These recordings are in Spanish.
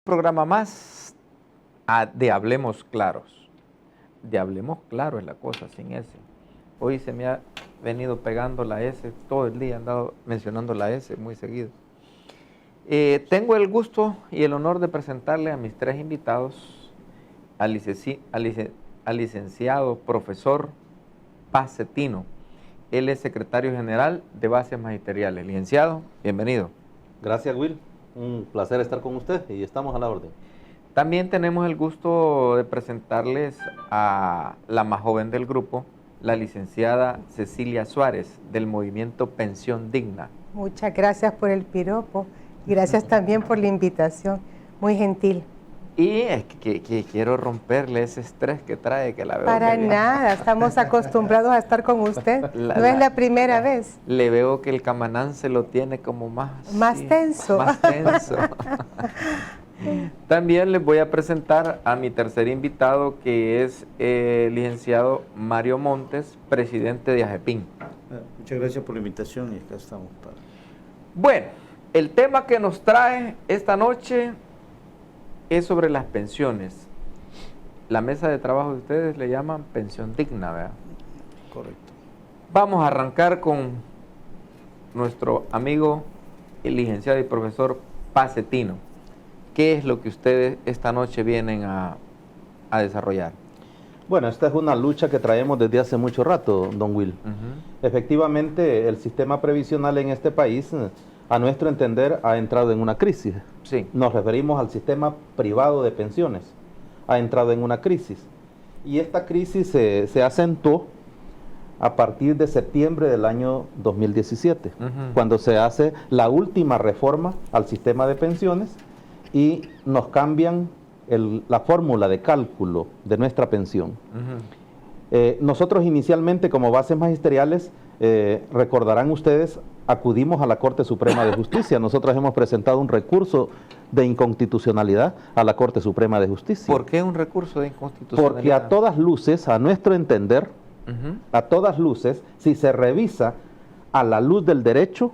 programa más de Hablemos Claros. De Hablemos Claro es la cosa, sin S. Hoy se me ha venido pegando la S, todo el día he andado mencionando la S muy seguido. Tengo el gusto y el honor de presentarle a mis tres invitados, al licenciado profesor Paz Cetino. Él es secretario general de Bases Magisteriales. Licenciado, bienvenido. Gracias, Will. Un placer estar con usted y estamos a la orden. También tenemos el gusto de presentarles a la más joven del grupo, la licenciada Cecilia Suárez, del movimiento Pensión Digna. Muchas gracias por el piropo. Gracias también por la invitación. Muy gentil. Y es que quiero romperle ese estrés que trae, que la veo. Para nada, estamos acostumbrados a estar con usted. No es la primera vez. Le veo que el camanán se lo tiene como más tenso. Más tenso. También les voy a presentar a mi tercer invitado, que es el licenciado Mario Montes, presidente de AGEPIN. Muchas gracias por la invitación y acá estamos para... Bueno, el tema que nos trae esta noche es sobre las pensiones. La mesa de trabajo de ustedes le llaman pensión digna, ¿verdad? Correcto. Vamos a arrancar con nuestro amigo, el licenciado y profesor Paz Cetino. ¿Qué es lo que ustedes esta noche vienen a desarrollar? Bueno, esta es una lucha que traemos desde hace mucho rato, don Will. Efectivamente, el sistema previsional en este país, a nuestro entender, ha entrado en una crisis. Sí. Nos referimos al sistema privado de pensiones. Ha entrado en una crisis. Y esta crisis se acentuó a partir de septiembre del año 2017, cuando se hace la última reforma al sistema de pensiones y nos cambian la fórmula de cálculo de nuestra pensión. Nosotros inicialmente, como bases magisteriales, recordarán ustedes, acudimos a la Corte Suprema de Justicia. Nosotros hemos presentado un recurso de inconstitucionalidad a la Corte Suprema de Justicia. ¿Por qué un recurso de inconstitucionalidad? Porque a todas luces, a nuestro entender, a todas luces, si se revisa a la luz del derecho,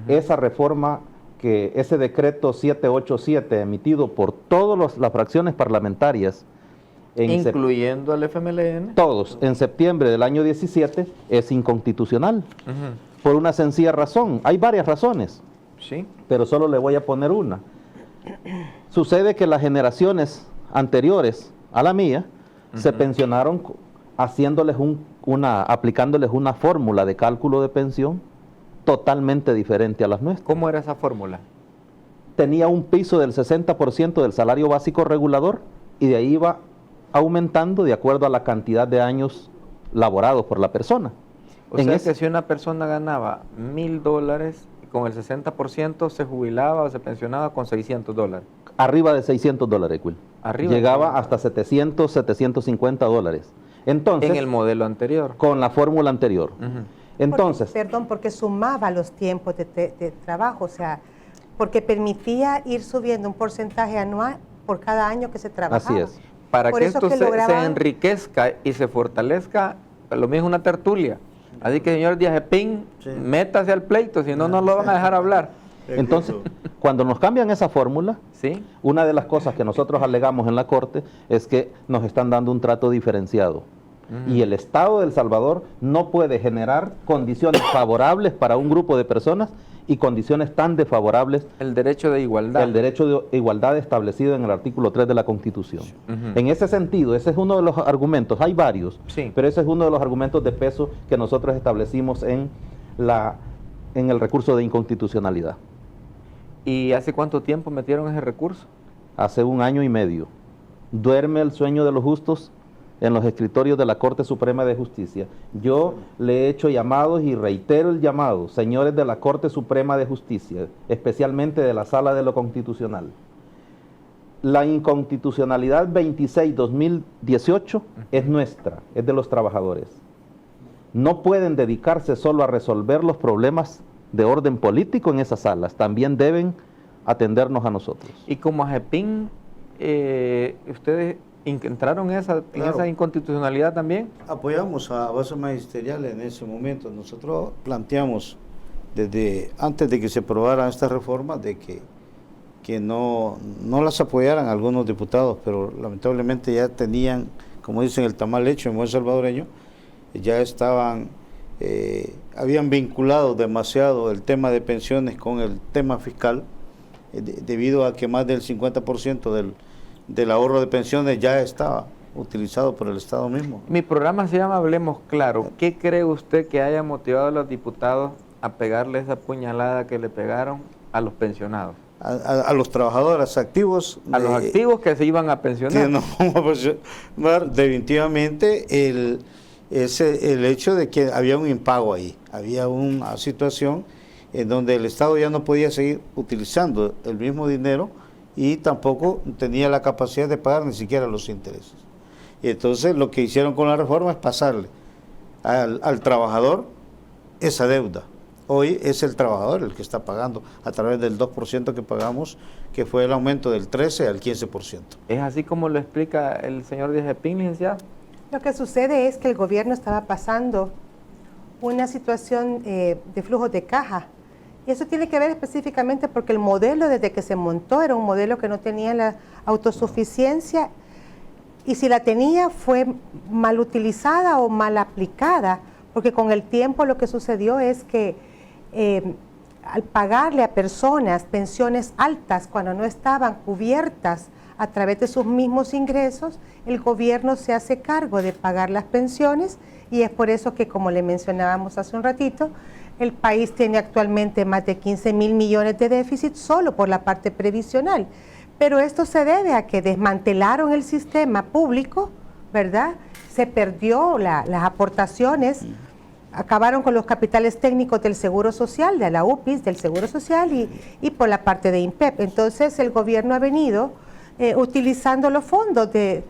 esa reforma, ese decreto 787 emitido por todas las fracciones parlamentarias, incluyendo al FMLN, todos, en septiembre del año 17, es inconstitucional. Por una sencilla razón. Hay varias razones, sí, pero solo le voy a poner una. Sucede que las generaciones anteriores a la mía se pensionaron aplicándoles una fórmula de cálculo de pensión totalmente diferente a las nuestras. ¿Cómo era esa fórmula? Tenía un piso del 60% del salario básico regulador y de ahí iba aumentando de acuerdo a la cantidad de años laborados por la persona. O sea que si una persona ganaba $1,000, con el 60% se jubilaba o se pensionaba con $600. Arriba de $600, Will. Llegaba hasta $700, $750. Entonces, en el modelo anterior. Con la fórmula anterior. Entonces, porque sumaba los tiempos de trabajo, o sea, porque permitía ir subiendo un porcentaje anual por cada año que se trabajaba. Así es. Para que esto se enriquezca y se fortalezca, lo mismo una tertulia. Así que, señor Díaz Epín, métase al pleito, si no, no lo van a dejar hablar. Entonces, cuando nos cambian esa fórmula, ¿sí? Una de las cosas que nosotros alegamos en la Corte es que nos están dando un trato diferenciado. Y el Estado de El Salvador no puede generar condiciones favorables para un grupo de personas y condiciones tan desfavorables. El derecho de igualdad. El derecho de igualdad establecido en el artículo 3 de la Constitución. En ese sentido, ese es uno de los argumentos, hay varios, pero ese es uno de los argumentos de peso que nosotros establecimos en el recurso de inconstitucionalidad. ¿Y hace cuánto tiempo metieron ese recurso? Hace 1 año y medio. Duerme el sueño de los justos en los escritorios de la Corte Suprema de Justicia. Yo le he hecho llamados y reitero el llamado, señores de la Corte Suprema de Justicia, especialmente de la Sala de lo Constitucional. La inconstitucionalidad 26-2018 es nuestra, es de los trabajadores. No pueden dedicarse solo a resolver los problemas de orden político en esas salas, también deben atendernos a nosotros. Y como AGEPIN, ustedes ¿entraron en esa inconstitucionalidad también? Apoyamos a Bases Magisteriales en ese momento. Nosotros planteamos desde antes de que se aprobara esta reforma de que que no las apoyaran algunos diputados, pero lamentablemente ya tenían, como dicen, el tamal hecho en buen salvadoreño, ya estaban, habían vinculado demasiado el tema de pensiones con el tema fiscal, debido a que más del 50% del ahorro de pensiones ya estaba utilizado por el Estado mismo. Mi programa se llama Hablemos Claro. ¿Qué cree usted que haya motivado a los diputados a pegarle esa puñalada que le pegaron a los pensionados? A los trabajadores activos. A los activos que se iban a pensionar. Que no vamos a pensionar, definitivamente el hecho de que había un impago ahí, había una situación en donde el Estado ya no podía seguir utilizando el mismo dinero y tampoco tenía la capacidad de pagar ni siquiera los intereses. Y entonces lo que hicieron con la reforma es pasarle al trabajador esa deuda. Hoy es el trabajador el que está pagando a través del 2% que pagamos, que fue el aumento del 13 al 15%. ¿Es así como lo explica el señor Diezepín, licenciado? Lo que sucede es que el gobierno estaba pasando una situación de flujos de caja. Y eso tiene que ver específicamente porque el modelo desde que se montó era un modelo que no tenía la autosuficiencia, y si la tenía fue mal utilizada o mal aplicada, porque con el tiempo lo que sucedió es que al pagarle a personas pensiones altas cuando no estaban cubiertas a través de sus mismos ingresos, el gobierno se hace cargo de pagar las pensiones, y es por eso que, como le mencionábamos hace un ratito, el país tiene actualmente más de 15.000 millones de déficit solo por la parte previsional. Pero esto se debe a que desmantelaron el sistema público, ¿verdad? Se perdió las aportaciones, acabaron con los capitales técnicos del Seguro Social, de la UPIS, del Seguro Social y por la parte de INPEP. Entonces el gobierno ha venido utilizando los fondos de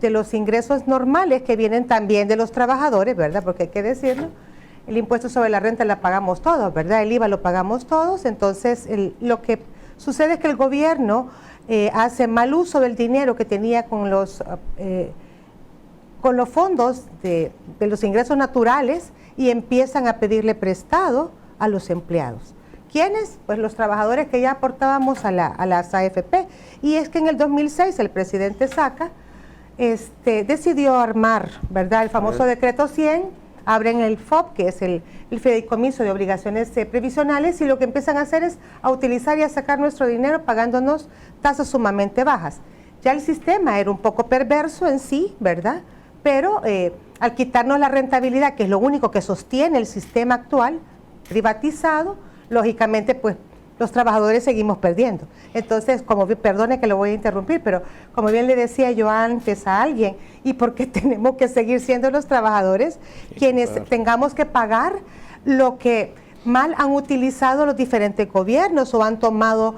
los ingresos normales que vienen también de los trabajadores, ¿verdad? Porque hay que decirlo, el impuesto sobre la renta la pagamos todos, ¿verdad? El IVA lo pagamos todos. Entonces lo que sucede es que el gobierno hace mal uso del dinero que tenía con los fondos de los ingresos naturales, y empiezan a pedirle prestado a los empleados. ¿Quiénes? Pues los trabajadores que ya aportábamos a las AFP. Y es que en el 2006 el presidente Saca decidió armar, ¿verdad?, el famoso decreto 100, abren el FOP, que es el fideicomiso de obligaciones previsionales, y lo que empiezan a hacer es a utilizar y a sacar nuestro dinero pagándonos tasas sumamente bajas. Ya el sistema era un poco perverso en sí, ¿verdad? Pero al quitarnos la rentabilidad, que es lo único que sostiene el sistema actual, privatizado, lógicamente pues los trabajadores seguimos perdiendo. Entonces, perdone que lo voy a interrumpir, pero como bien le decía yo antes a alguien, ¿y por qué tenemos que seguir siendo los trabajadores quienes tengamos que pagar lo que mal han utilizado los diferentes gobiernos o han tomado?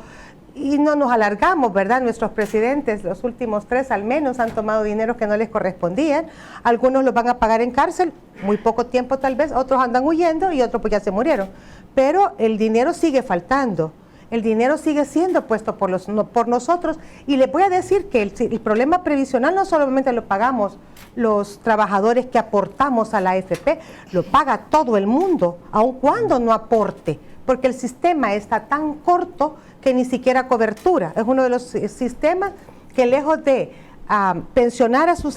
Y no nos alargamos, ¿verdad? Nuestros presidentes, los últimos 3 al menos, han tomado dinero que no les correspondían. Algunos los van a pagar en cárcel, muy poco tiempo tal vez, otros andan huyendo y otros pues ya se murieron. Pero el dinero sigue faltando, el dinero sigue siendo puesto por nosotros. Y les voy a decir que el problema previsional no solamente lo pagamos los trabajadores que aportamos a la AFP, lo paga todo el mundo, aun cuando no aporte, porque el sistema está tan corto que ni siquiera cobertura. Es uno de los sistemas que, lejos de pensionar a sus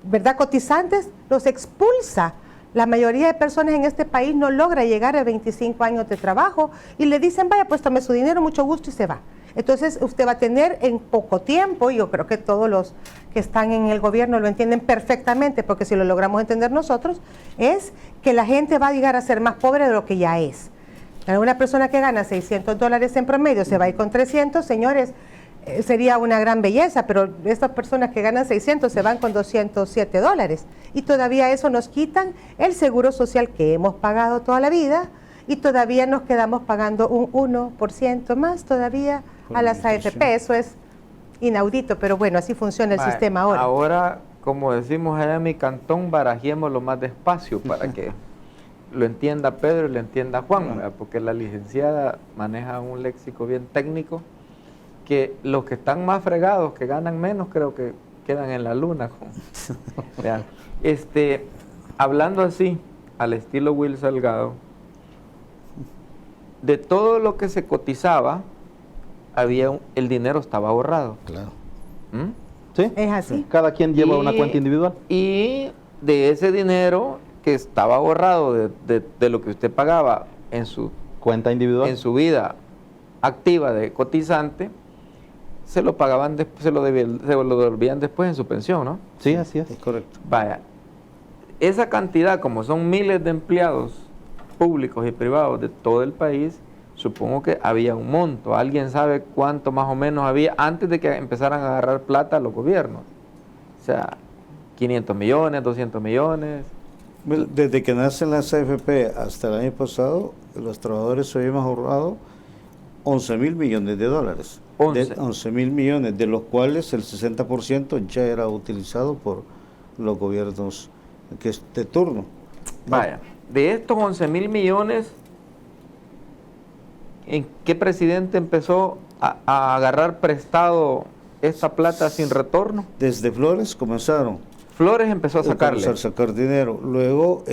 ¿verdad?, cotizantes, los expulsa. La mayoría de personas en este país no logra llegar a 25 años de trabajo y le dicen, vaya, pues tome su dinero, mucho gusto, y se va. Entonces usted va a tener en poco tiempo, y yo creo que todos los que están en el gobierno lo entienden perfectamente, porque si lo logramos entender nosotros, es que la gente va a llegar a ser más pobre de lo que ya es. Una persona que gana $600 en promedio se va a ir con 300, señores, sería una gran belleza, pero estas personas que ganan 600 se van con $207, y todavía eso nos quitan el seguro social que hemos pagado toda la vida, y todavía nos quedamos pagando un 1% más todavía a las AFP. Eso es inaudito, pero bueno, así funciona el sistema ahora. Ahora, como decimos allá en mi cantón, barajémoslo más despacio para que lo entienda Pedro y lo entienda Juan, ¿verdad? Porque la licenciada maneja un léxico bien técnico, que los que están más fregados, que ganan menos, creo que quedan en la luna. Vean, hablando así, al estilo Will Salgado, de todo lo que se cotizaba, el dinero estaba ahorrado. Claro. ¿Mm? ¿Sí? Es así. Cada quien lleva una Y- cuenta individual. Y de ese dinero que estaba ahorrado de lo que usted pagaba en su Cuenta individual. vida activa de cotizante, se lo pagaban después, se lo devolvían después en su pensión, ¿no? Sí, así es. Es correcto. Vaya, esa cantidad, como son miles de empleados públicos y privados de todo el país, supongo que había un monto. ¿Alguien sabe cuánto más o menos había antes de que empezaran a agarrar plata los gobiernos? O sea, 500 millones, 200 millones. Bueno, desde que nacen las AFP hasta el año pasado, los trabajadores habíamos ahorrado 11 mil millones de dólares. 11 mil millones, de los cuales el 60% ya era utilizado por los gobiernos de turno. Vaya, de estos 11 mil millones, ¿en qué presidente empezó a agarrar prestado esta plata sin retorno? Desde Flores comenzaron. Flores empezó a sacarle. A sacar dinero. Luego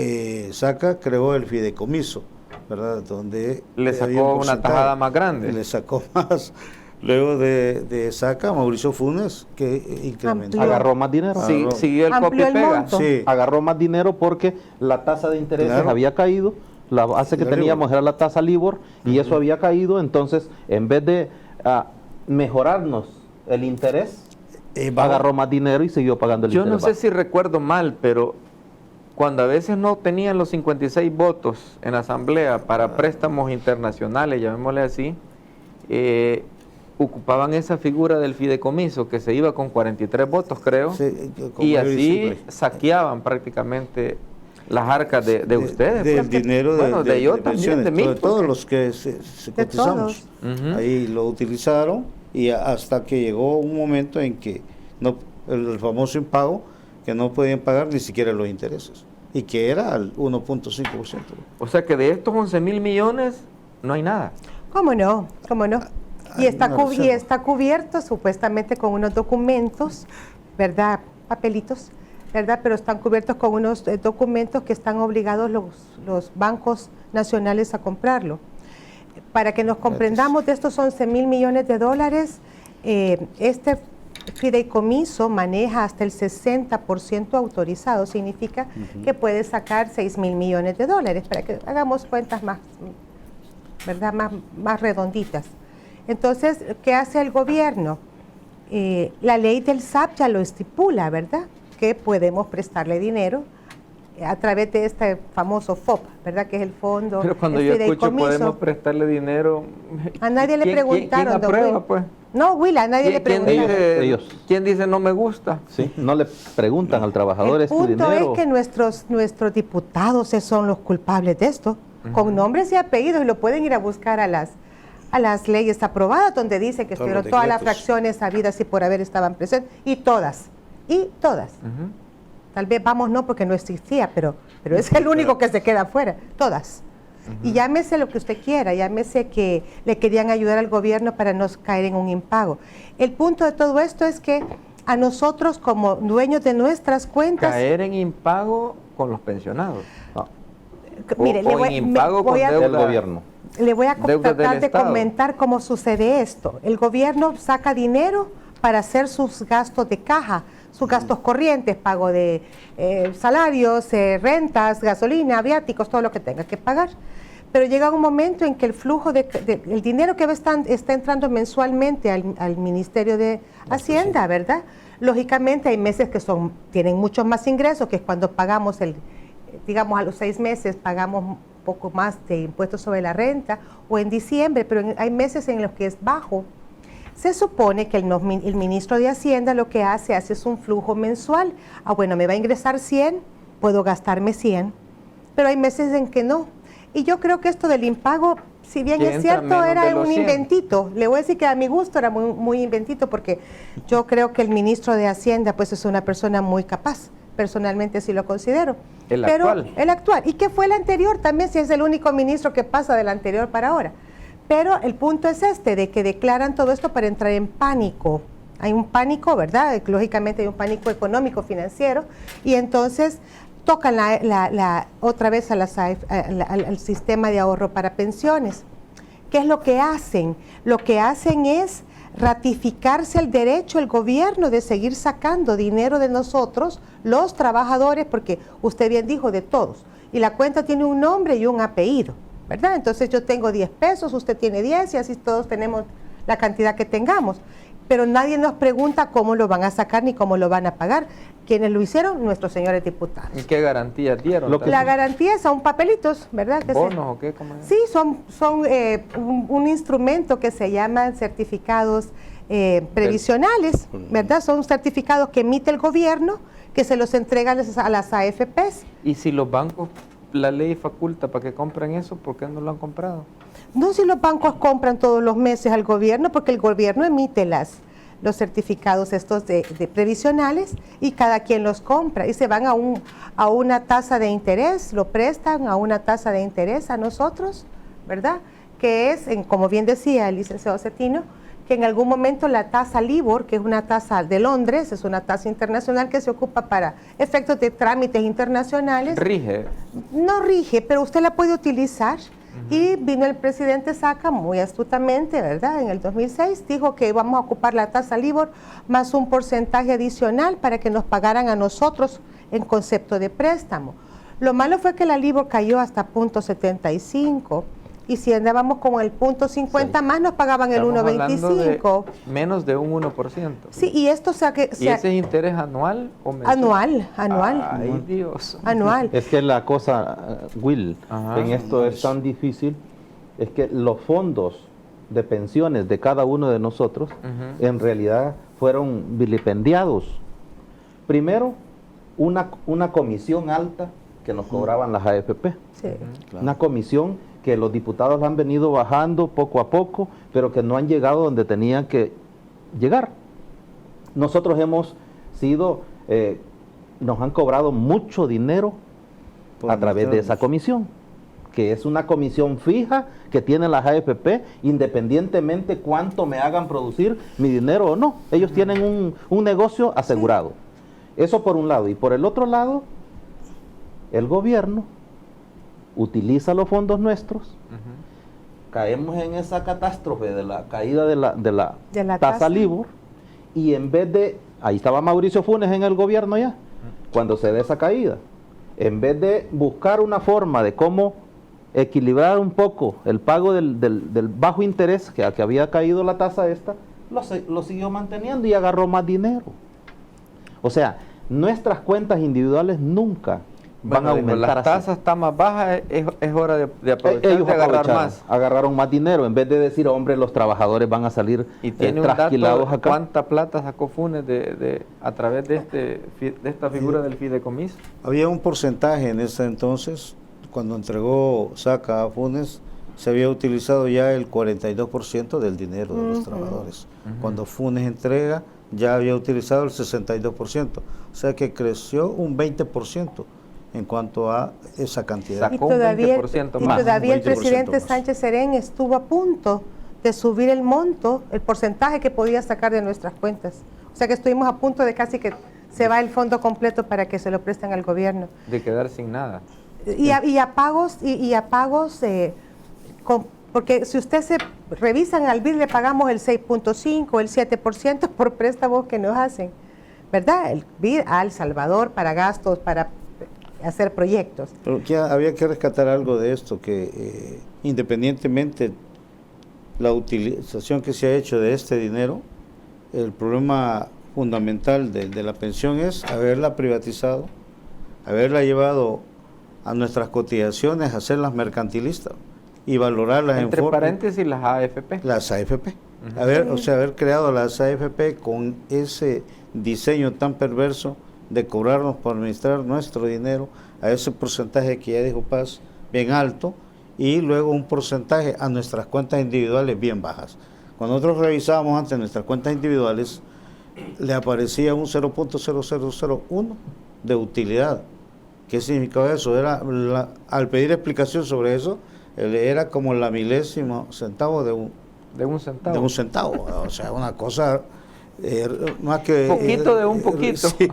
Saca creó el fideicomiso, ¿verdad? Donde Le había sacó un una porcentaje. tajada más grande. Le sacó más. Luego de Saca, Mauricio Funes, que incrementó. Amplió. Agarró más dinero. Sí, siguió el Amplió copia y el pega. monto. Sí. Agarró más dinero porque la tasa de intereses Claro. había caído, la base que La teníamos Libor. era la tasa Libor y eso había caído, entonces en vez de mejorarnos el interés, agarró más dinero y siguió pagando el Yo no interés. sé si recuerdo mal, pero cuando a veces no tenían los 56 votos en asamblea para préstamos internacionales, llamémosle así, ocupaban esa figura del fideicomiso que se iba con 43 votos, creo, Sí, como y yo así siempre. saqueaban prácticamente las arcas de ustedes. Del porque, dinero bueno, de yo también, pensiones, de mí. de todos porque- los que se De cotizamos. Ujú. Ahí lo utilizaron y hasta que llegó un momento en que no, el famoso impago, que no podían pagar ni siquiera los intereses, y que era al 1.5%. O sea que de estos 11 mil millones no hay nada. ¿Cómo no? ¿Cómo no? Y Hay está, una y reserva. está cubierto supuestamente con unos documentos, ¿verdad? Papelitos, ¿verdad? Pero están cubiertos con unos documentos que están obligados los bancos nacionales a comprarlo. Para que nos comprendamos de estos 11 mil millones de dólares, este fideicomiso maneja hasta el 60% autorizado, significa que puede sacar 6 mil millones de dólares, para que hagamos cuentas más, ¿verdad? Más redonditas. Entonces, ¿qué hace el gobierno? La ley del SAP ya lo estipula, ¿verdad? Que podemos prestarle dinero a través de este famoso FOP, ¿verdad? Que es el fondo. Pero cuando el yo escucho fideicomiso. podemos prestarle dinero, A nadie le ¿quién preguntaron, don aprueba, Will. pues? No, Will, a nadie le ¿Quién preguntaron. dice, Ellos. ¿Quién dice no me gusta? Sí, no le preguntan al trabajador El es tu punto dinero. es que nuestros diputados son los culpables de esto, con nombres y apellidos, y lo pueden ir a buscar a las leyes aprobadas, donde dice que Todos los estuvieron todas las decretos. fracciones habidas y por haber estaban presentes, y todas. Ujú. Tal vez vamos no porque no existía, pero es el único que se queda afuera, todas. Y llámese lo que usted quiera, llámese que le querían ayudar al gobierno para no caer en un impago. El punto de todo esto es que a nosotros como dueños de nuestras cuentas, Caer en impago con los pensionados. No, mire, o en impago con del deuda. gobierno. le voy a Deudas del tratar de Estado. comentar cómo sucede esto. El gobierno saca dinero para hacer sus gastos de caja, sus gastos corrientes, pago de salarios, rentas, gasolina, viáticos, todo lo que tenga que pagar. Pero llega un momento en que el flujo el dinero que está entrando mensualmente al Ministerio de Hacienda, ¿verdad? Lógicamente hay meses que tienen muchos más ingresos, que es cuando pagamos digamos a los 6 meses pagamos un poco más de impuestos sobre la renta, o en diciembre, pero hay meses en los que es bajo. Se supone que el ministro de Hacienda lo que hace es un flujo mensual. Bueno, me va a ingresar 100, puedo gastarme 100, pero hay meses en que no. Y yo creo que esto del impago, si bien Que es entra cierto, menos de era los un 100. inventito. Le voy a decir que a mi gusto era muy, muy inventito, porque yo creo que el ministro de Hacienda pues es una persona muy capaz. Personalmente sí lo considero. El Pero actual. el actual. ¿Y qué fue el anterior? También, si es el único ministro que pasa del anterior para ahora. Pero el punto es de que declaran todo esto para entrar en pánico. Hay un pánico, ¿verdad? Lógicamente hay un pánico económico, financiero, y entonces tocan otra vez al sistema de ahorro para pensiones. ¿Qué es lo que hacen? Lo que hacen es ratificarse el derecho del gobierno de seguir sacando dinero de nosotros, los trabajadores, porque usted bien dijo de todos, y la cuenta tiene un nombre y un apellido, ¿verdad? Entonces yo tengo 10 pesos, usted tiene 10 y así todos tenemos la cantidad que tengamos, pero nadie nos pregunta cómo lo van a sacar ni cómo lo van a pagar. Quienes lo hicieron, nuestros señores diputados. ¿Y qué garantías dieron? La garantía son papelitos, ¿verdad? ¿Bonos o qué? ¿Cómo es? Sí, son un instrumento que se llaman certificados previsionales, ¿verdad? Son certificados que emite el gobierno, que se los entregan a las AFPs. Y si los bancos, la ley faculta para que compren eso, ¿por qué no lo han comprado? No, si los bancos compran todos los meses al gobierno, porque el gobierno emite los certificados estos de previsionales y cada quien los compra y se van a una tasa de interés, lo prestan a una tasa de interés a nosotros, ¿verdad? Que es, como bien decía el licenciado Cetino, que en algún momento la tasa LIBOR, que es una tasa de Londres, es una tasa internacional que se ocupa para efectos de trámites internacionales. ¿Rige? No rige, pero usted la puede utilizar. Y vino el presidente Saca muy astutamente, ¿verdad? En el 2006 dijo que íbamos a ocupar la tasa LIBOR más un porcentaje adicional para que nos pagaran a nosotros en concepto de préstamo. Lo malo fue que la LIBOR cayó hasta .75 y si andábamos con el .50 sí, más nos pagaban el 1.25. Menos de un 1%. Sí, y esto ¿Y ese es interés anual o mensual? Anual. Ay, Dios. Anual. Es que la cosa, Will, en esto es tan difícil, es que los fondos de pensiones de cada uno de nosotros en realidad fueron vilipendiados. Primero, una comisión alta que nos cobraban las AFP. Sí. Una comisión que los diputados han venido bajando poco a poco, pero que no han llegado donde tenían que llegar. Nosotros hemos sido, nos han cobrado mucho dinero a través de esa comisión, que es una comisión fija que tienen las AFP, independientemente cuánto me hagan producir mi dinero o no. Ellos tienen un negocio asegurado. Eso por un lado. Y por el otro lado, el gobierno utiliza los fondos nuestros, caemos en esa catástrofe de la caída de la tasa LIBOR, y en vez de, ahí estaba Mauricio Funes en el gobierno ya, cuando se dé esa caída, en vez de buscar una forma de cómo equilibrar un poco el pago del bajo interés que había caído la tasa esta, lo siguió manteniendo y agarró más dinero. O sea, nuestras cuentas individuales nunca van a aumentar. Las tasas están más bajas, es hora de aprovechar, ellos de agarrar más. Agarraron más dinero, en vez de decir, hombre, los trabajadores van a salir y tiene un dato acá. ¿Cuánta plata sacó Funes a través de esta figura del fideicomiso? Había un porcentaje en ese entonces, cuando entregó Saca a Funes, se había utilizado ya el 42% del dinero de los trabajadores. Cuando Funes entrega, ya había utilizado el 62%. O sea que creció un 20%. En cuanto a esa cantidad. Sacó un 20% más. Y todavía el 20% presidente más. Sánchez Serén estuvo a punto de subir el monto, el porcentaje que podía sacar de nuestras cuentas. O sea que estuvimos a punto de casi que se va el fondo completo para que se lo presten al gobierno. De quedar sin nada. Y a pagos, porque si usted se revisan al BID le pagamos el 6.5, el 7% por préstamos que nos hacen, ¿verdad? El BID a El Salvador para gastos, para hacer proyectos. Pero había que rescatar algo de esto, que independientemente la utilización que se ha hecho de este dinero, el problema fundamental de la pensión es haberla privatizado, haberla llevado a nuestras cotizaciones, hacerlas mercantilistas y valorarlas entre paréntesis las AFP. Las AFP. O sea, haber creado las AFP con ese diseño tan perverso de cobrarnos por administrar nuestro dinero a ese porcentaje que ya dijo Paz, bien alto, y luego un porcentaje a nuestras cuentas individuales bien bajas. Cuando nosotros revisábamos antes nuestras cuentas individuales, le aparecía un 0.0001 de utilidad. ¿Qué significaba eso? Al pedir explicación sobre eso, era como la milésima centavo de un centavo. O sea, una cosa... más que poquito de un poquito. Sí,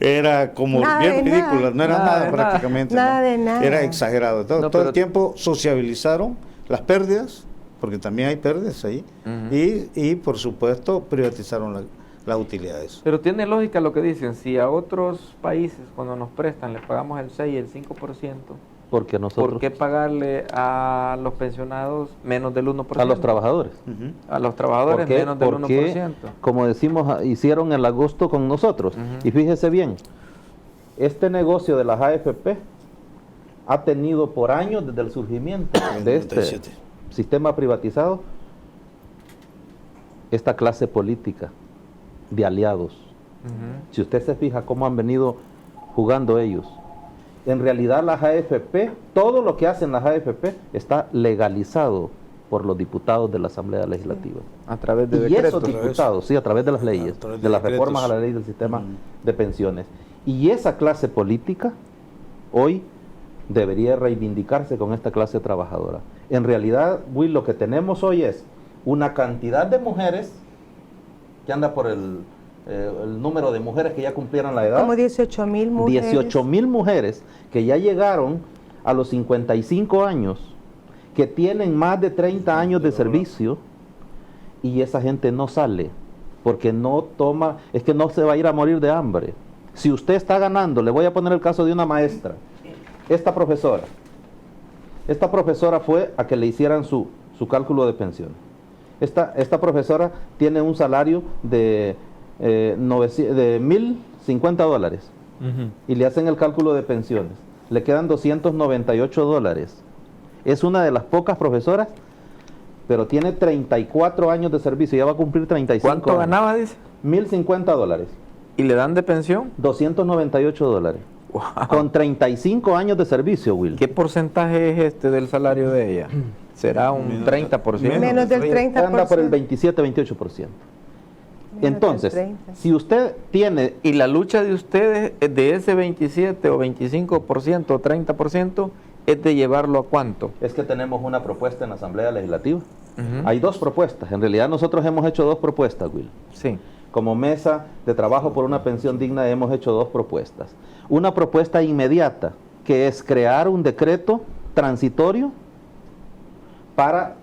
era como nada bien ridícula, nada. no era nada prácticamente. Nada ¿no? de nada. Era exagerado. Todo el tiempo sociabilizaron las pérdidas porque también hay pérdidas ahí, y por supuesto privatizaron las utilidades. Pero tiene lógica lo que dicen, si a otros países cuando nos prestan le pagamos el 6 y el 5%, Porque nosotros, ¿por qué pagarle a los pensionados menos del 1%? a los trabajadores. Ujú. A los trabajadores ¿Por qué? menos del Porque, 1%. como decimos, hicieron el agosto con nosotros. Y fíjese bien, este negocio de las AFP ha tenido por años, desde el surgimiento de este 97. sistema privatizado, esta clase política de aliados. Si usted se fija cómo han venido jugando ellos. En realidad las AFP, todo lo que hacen las AFP está legalizado por los diputados de la Asamblea Legislativa. A través de Y decretos. esos diputados, sí, a través de las leyes, A través de de las decretos. reformas a la ley del sistema Ujú. de pensiones. Y esa clase política hoy debería reivindicarse con esta clase trabajadora. En realidad, Will, lo que tenemos hoy es una cantidad de mujeres que anda por el número de mujeres que ya cumplieron la edad. Como 18,000 mujeres. 18,000 mujeres que ya llegaron a los 55 años, que tienen más de 30 años de servicio, y esa gente no sale porque no toma, es que no se va a ir a morir de hambre. Si usted está ganando, le voy a poner el caso de una maestra, esta profesora fue a que le hicieran su cálculo de pensión. Esta profesora tiene un salario de $1,050 y le hacen el cálculo de pensiones. Le quedan $298. Es una de las pocas profesoras, pero tiene 34 años de servicio, ya va a cumplir 35 ¿Cuánto años. ganaba, dice? $1,050. ¿Y le dan de pensión? $298. Wow. Con 35 años de servicio, Will. ¿Qué porcentaje es este del salario de ella? ¿Será un 30%? Menos del 30%. Anda por el 27-28%. Entonces, del 30. si usted tiene, Y la lucha de ustedes es de ese 27 o 25% o 30% es de llevarlo a cuánto. es que tenemos una propuesta en la Asamblea Legislativa. Ujú. Hay dos propuestas. En realidad nosotros hemos hecho dos propuestas, Will. Sí. Como mesa de trabajo por una pensión digna hemos hecho dos propuestas. Una propuesta inmediata, que es crear un decreto transitorio para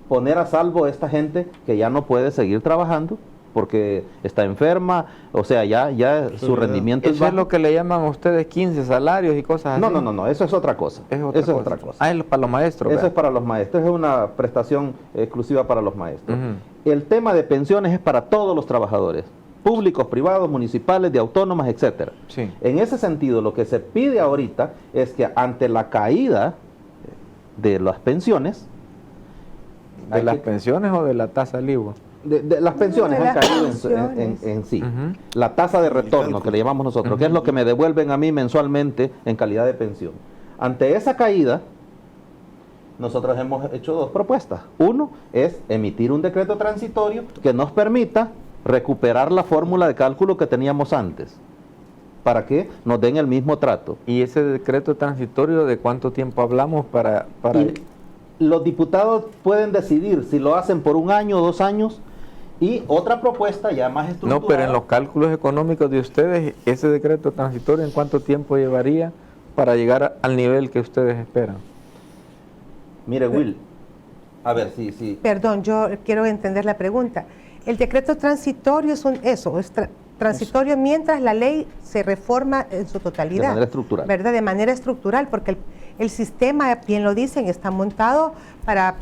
poner a salvo a esta gente que ya no puede seguir trabajando porque está enferma, o sea, ya su rendimiento es Eso es bajo. lo que le llaman a ustedes 15 salarios y cosas así. No, eso es otra cosa. Es otra Eso cosa. es otra cosa. Ah, es para los maestros. Eso ¿verdad? es para los maestros, es una prestación exclusiva para los maestros. Ujú. El tema de pensiones es para todos los trabajadores, públicos, privados, municipales, de autónomas, etcétera. Sí. En ese sentido, lo que se pide ahorita es que ante la caída de las pensiones, ¿De hay las que- pensiones o de la tasa LIBOR? de las pensiones de han las caído pensiones. en sí. Ujú. La tasa de retorno, cálculo. que le llamamos nosotros, que es lo que me devuelven a mí mensualmente en calidad de pensión. Ante esa caída, nosotros hemos hecho dos propuestas. Uno es emitir un decreto transitorio que nos permita recuperar la fórmula de cálculo que teníamos antes, para que nos den el mismo trato. ¿Y ese decreto transitorio de cuánto tiempo hablamos para Y los diputados pueden decidir si lo hacen por 1 año o 2 años. Y otra propuesta ya más estructurada. No, pero en los cálculos económicos de ustedes, ese decreto transitorio, ¿en cuánto tiempo llevaría para llegar al nivel que ustedes esperan? Mire, Will, a ver, sí. Perdón, yo quiero entender la pregunta. El decreto transitorio es transitorio mientras la ley se reforma en su totalidad. De manera estructural. ¿Verdad? De manera estructural, porque el sistema, bien lo dicen, está montado para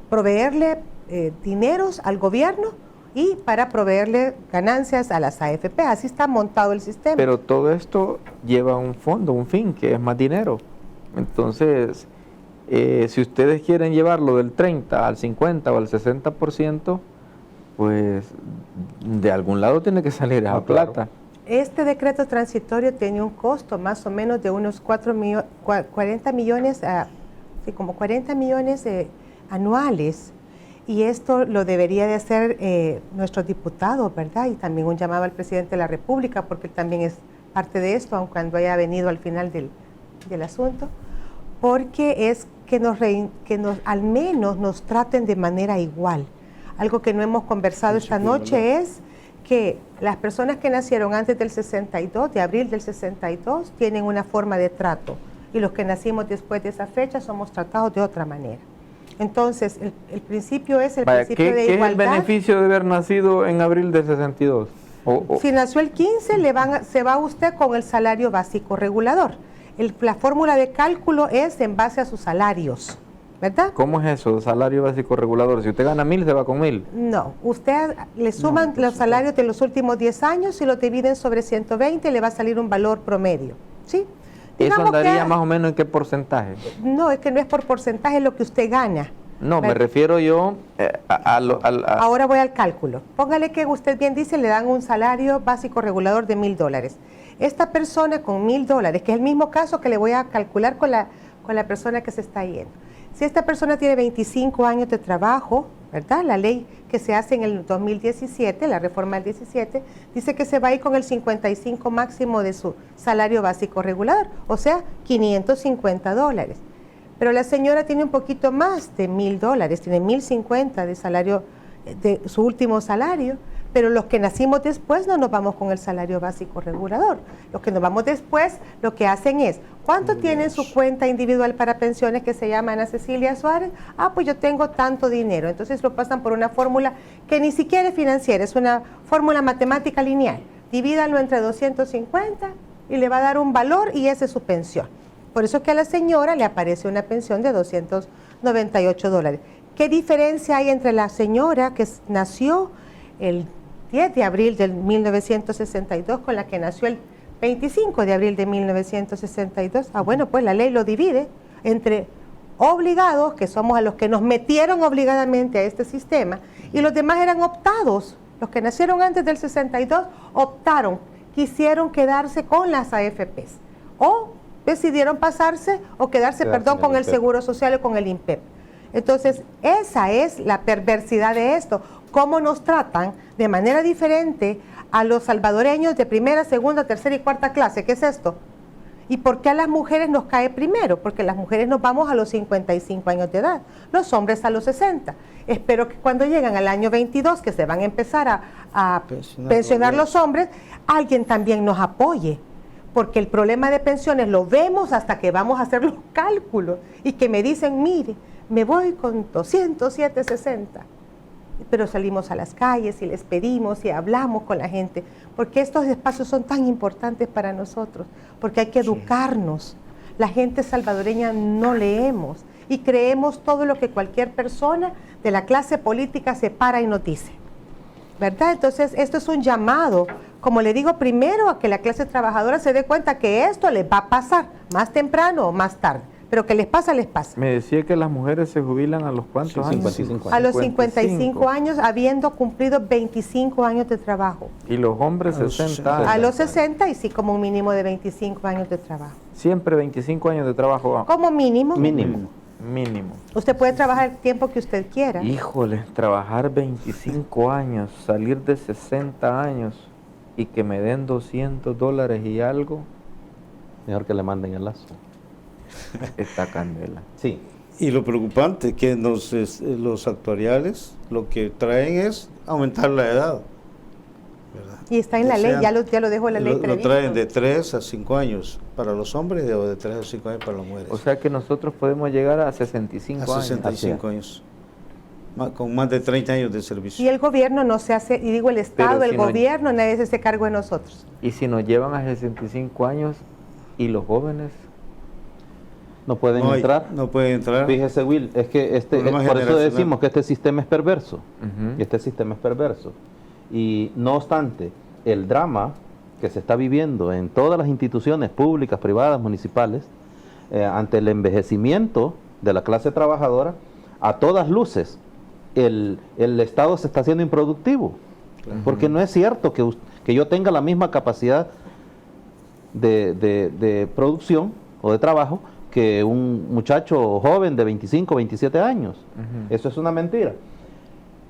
proveerle dineros al gobierno y para proveerle ganancias a las AFP. Así está montado el sistema. Pero todo esto lleva un fondo, un fin, que es más dinero. Entonces, si ustedes quieren llevarlo del 30 al 50 o al 60%, pues de algún lado tiene que salir esa claro. plata. Este decreto transitorio tiene un costo más o menos de unos 40 millones, como 40 millones anuales. Y esto lo debería de hacer nuestros diputados, ¿verdad? Y también un llamado al presidente de la República, porque él también es parte de esto, aun cuando haya venido al final del asunto, porque es que al menos nos traten de manera igual. Algo que no hemos conversado esta noche es que las personas que nacieron antes del 62, de abril del 62, tienen una forma de trato, y los que nacimos después de esa fecha somos tratados de otra manera. Entonces, el principio es el Vaya, principio de ¿qué es el igualdad. beneficio de haber nacido en abril de 62? Si nació el 15, se va usted con el salario básico regulador. La fórmula de cálculo es en base a sus salarios, ¿verdad? ¿Cómo es eso? Salario básico regulador. Si usted gana 1,000, se va con 1,000. No, usted le suman los salarios de los últimos 10 años y lo dividen sobre 120 y le va a salir un valor promedio, ¿sí? ¿Eso Digamos andaría que- más o menos en qué porcentaje? No, es que no es por porcentaje lo que usted gana. No, me ¿verdad? refiero yo Ahora voy al cálculo. Póngale que usted bien dice, le dan un salario básico regulador de $1,000. Esta persona con $1,000, que es el mismo caso que le voy a calcular con la persona que se está yendo. Si esta persona tiene 25 años de trabajo, ¿verdad? La ley que se hace en el 2017, la reforma del 17, dice que se va a ir con el 55 máximo de su salario básico regulador, o sea, $550. Pero la señora tiene un poquito más de $1,000, tiene 1,050 de salario, de su último salario, pero los que nacimos después no nos vamos con el salario básico regulador. Los que nos vamos después, lo que hacen es, ¿cuánto tiene en su cuenta individual para pensiones que se llama Ana Cecilia Suárez? Ah, pues yo tengo tanto dinero. Entonces lo pasan por una fórmula que ni siquiera es financiera, es una fórmula matemática lineal. Divídanlo entre 250 y le va a dar un valor y esa es su pensión. Por eso es que a la señora le aparece una pensión de $298. ¿Qué diferencia hay entre la señora que nació el 10 de abril de 1962 con la que nació el 25 de abril de 1962? Ah, bueno, pues la ley lo divide entre obligados, que somos a los que nos metieron obligadamente a este sistema, y los demás eran optados. Los que nacieron antes del 62 optaron, quisieron quedarse con las AFPs o decidieron pasarse o quedarse, con el Seguro Social o con el INPEP. Entonces, esa es la perversidad de esto. Cómo nos tratan de manera diferente a los salvadoreños de primera, segunda, tercera y cuarta clase. ¿Qué es esto? ¿Y por qué a las mujeres nos cae primero? Porque las mujeres nos vamos a los 55 años de edad, los hombres a los 60. Espero que cuando llegan al año 22, que se van a empezar a pensionar los hombres, alguien también nos apoye. Porque el problema de pensiones lo vemos hasta que vamos a hacer los cálculos y que me dicen, mire, me voy con 207.60. Pero salimos a las calles y les pedimos y hablamos con la gente, porque estos espacios son tan importantes para nosotros, porque hay que educarnos. La gente salvadoreña no leemos y creemos todo lo que cualquier persona de la clase política se para y nos dice, ¿verdad? Entonces, esto es un llamado, como le digo, primero a que la clase trabajadora se dé cuenta que esto les va a pasar, más temprano o más tarde. Pero que les pasa, les pasa. Me decía que las mujeres se jubilan a los cuántos años. 55 A los 55 años, habiendo cumplido 25 años de trabajo. Y los hombres 60 años. A los 60 y sí como un mínimo de 25 años de trabajo. Siempre 25 años de trabajo. Como mínimo. Mínimo. Mínimo. Usted puede trabajar el tiempo que usted quiera. Híjole, trabajar 25 años, salir de 60 años y que me den $200 y algo, Mejor que le manden el lazo. está candela. Sí. Y lo preocupante que los actuariales lo que traen es aumentar la edad, ¿verdad? Y está en la ley, ya lo dejó la ley Lo previsto. traen de 3 a 5 años para los hombres o de 3 a 5 años para las mujeres. O sea que nosotros podemos llegar a 65 a años. 65 años. Con más de 30 años de servicio. Y el gobierno no se hace, y digo el Estado, Pero el si no- gobierno, nadie se hace cargo de nosotros. Y si nos llevan a 65 años y los jóvenes, No pueden No hay- entrar. No pueden entrar. Fíjese, Will, es que Problema por eso generacional. decimos que este sistema es perverso. ujú, Este sistema es perverso. Y no obstante, el drama que se está viviendo en todas las instituciones públicas, privadas, municipales, ante el envejecimiento de la clase trabajadora, a todas luces, el Estado se está haciendo improductivo. Porque no es cierto que yo tenga la misma capacidad de producción o de trabajo que un muchacho joven de 25, 27 años. ujú. Eso es una mentira.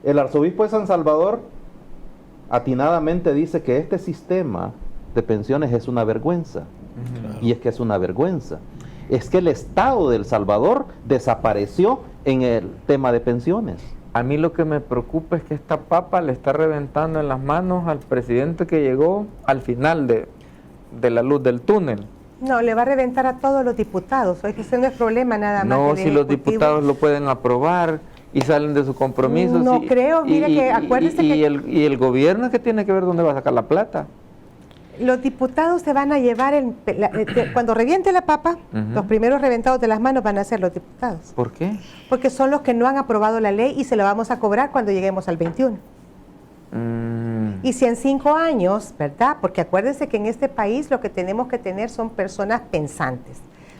El arzobispo de San Salvador atinadamente dice que este sistema de pensiones es una vergüenza. Ujú. Y es que es una vergüenza. Es que el Estado de El Salvador desapareció en el tema de pensiones. A mí lo que me preocupa es que esta papa le está reventando en las manos al presidente que llegó al final de la luz del túnel. No, le va a reventar a todos los diputados. Es que ese no es problema nada más. No, del si los Ejecutivo. diputados lo pueden aprobar y salen de sus compromisos. No creo, mire que acuérdese que- y el gobierno es que tiene que ver dónde va a sacar la plata. Los diputados se van a llevar, cuando reviente la papa, Ujú. los primeros reventados de las manos van a ser los diputados. ¿Por qué? Porque son los que no han aprobado la ley y se la vamos a cobrar cuando lleguemos al 21. Y si en 5 años, ¿verdad? Porque acuérdense que en este país lo que tenemos que tener son personas pensantes.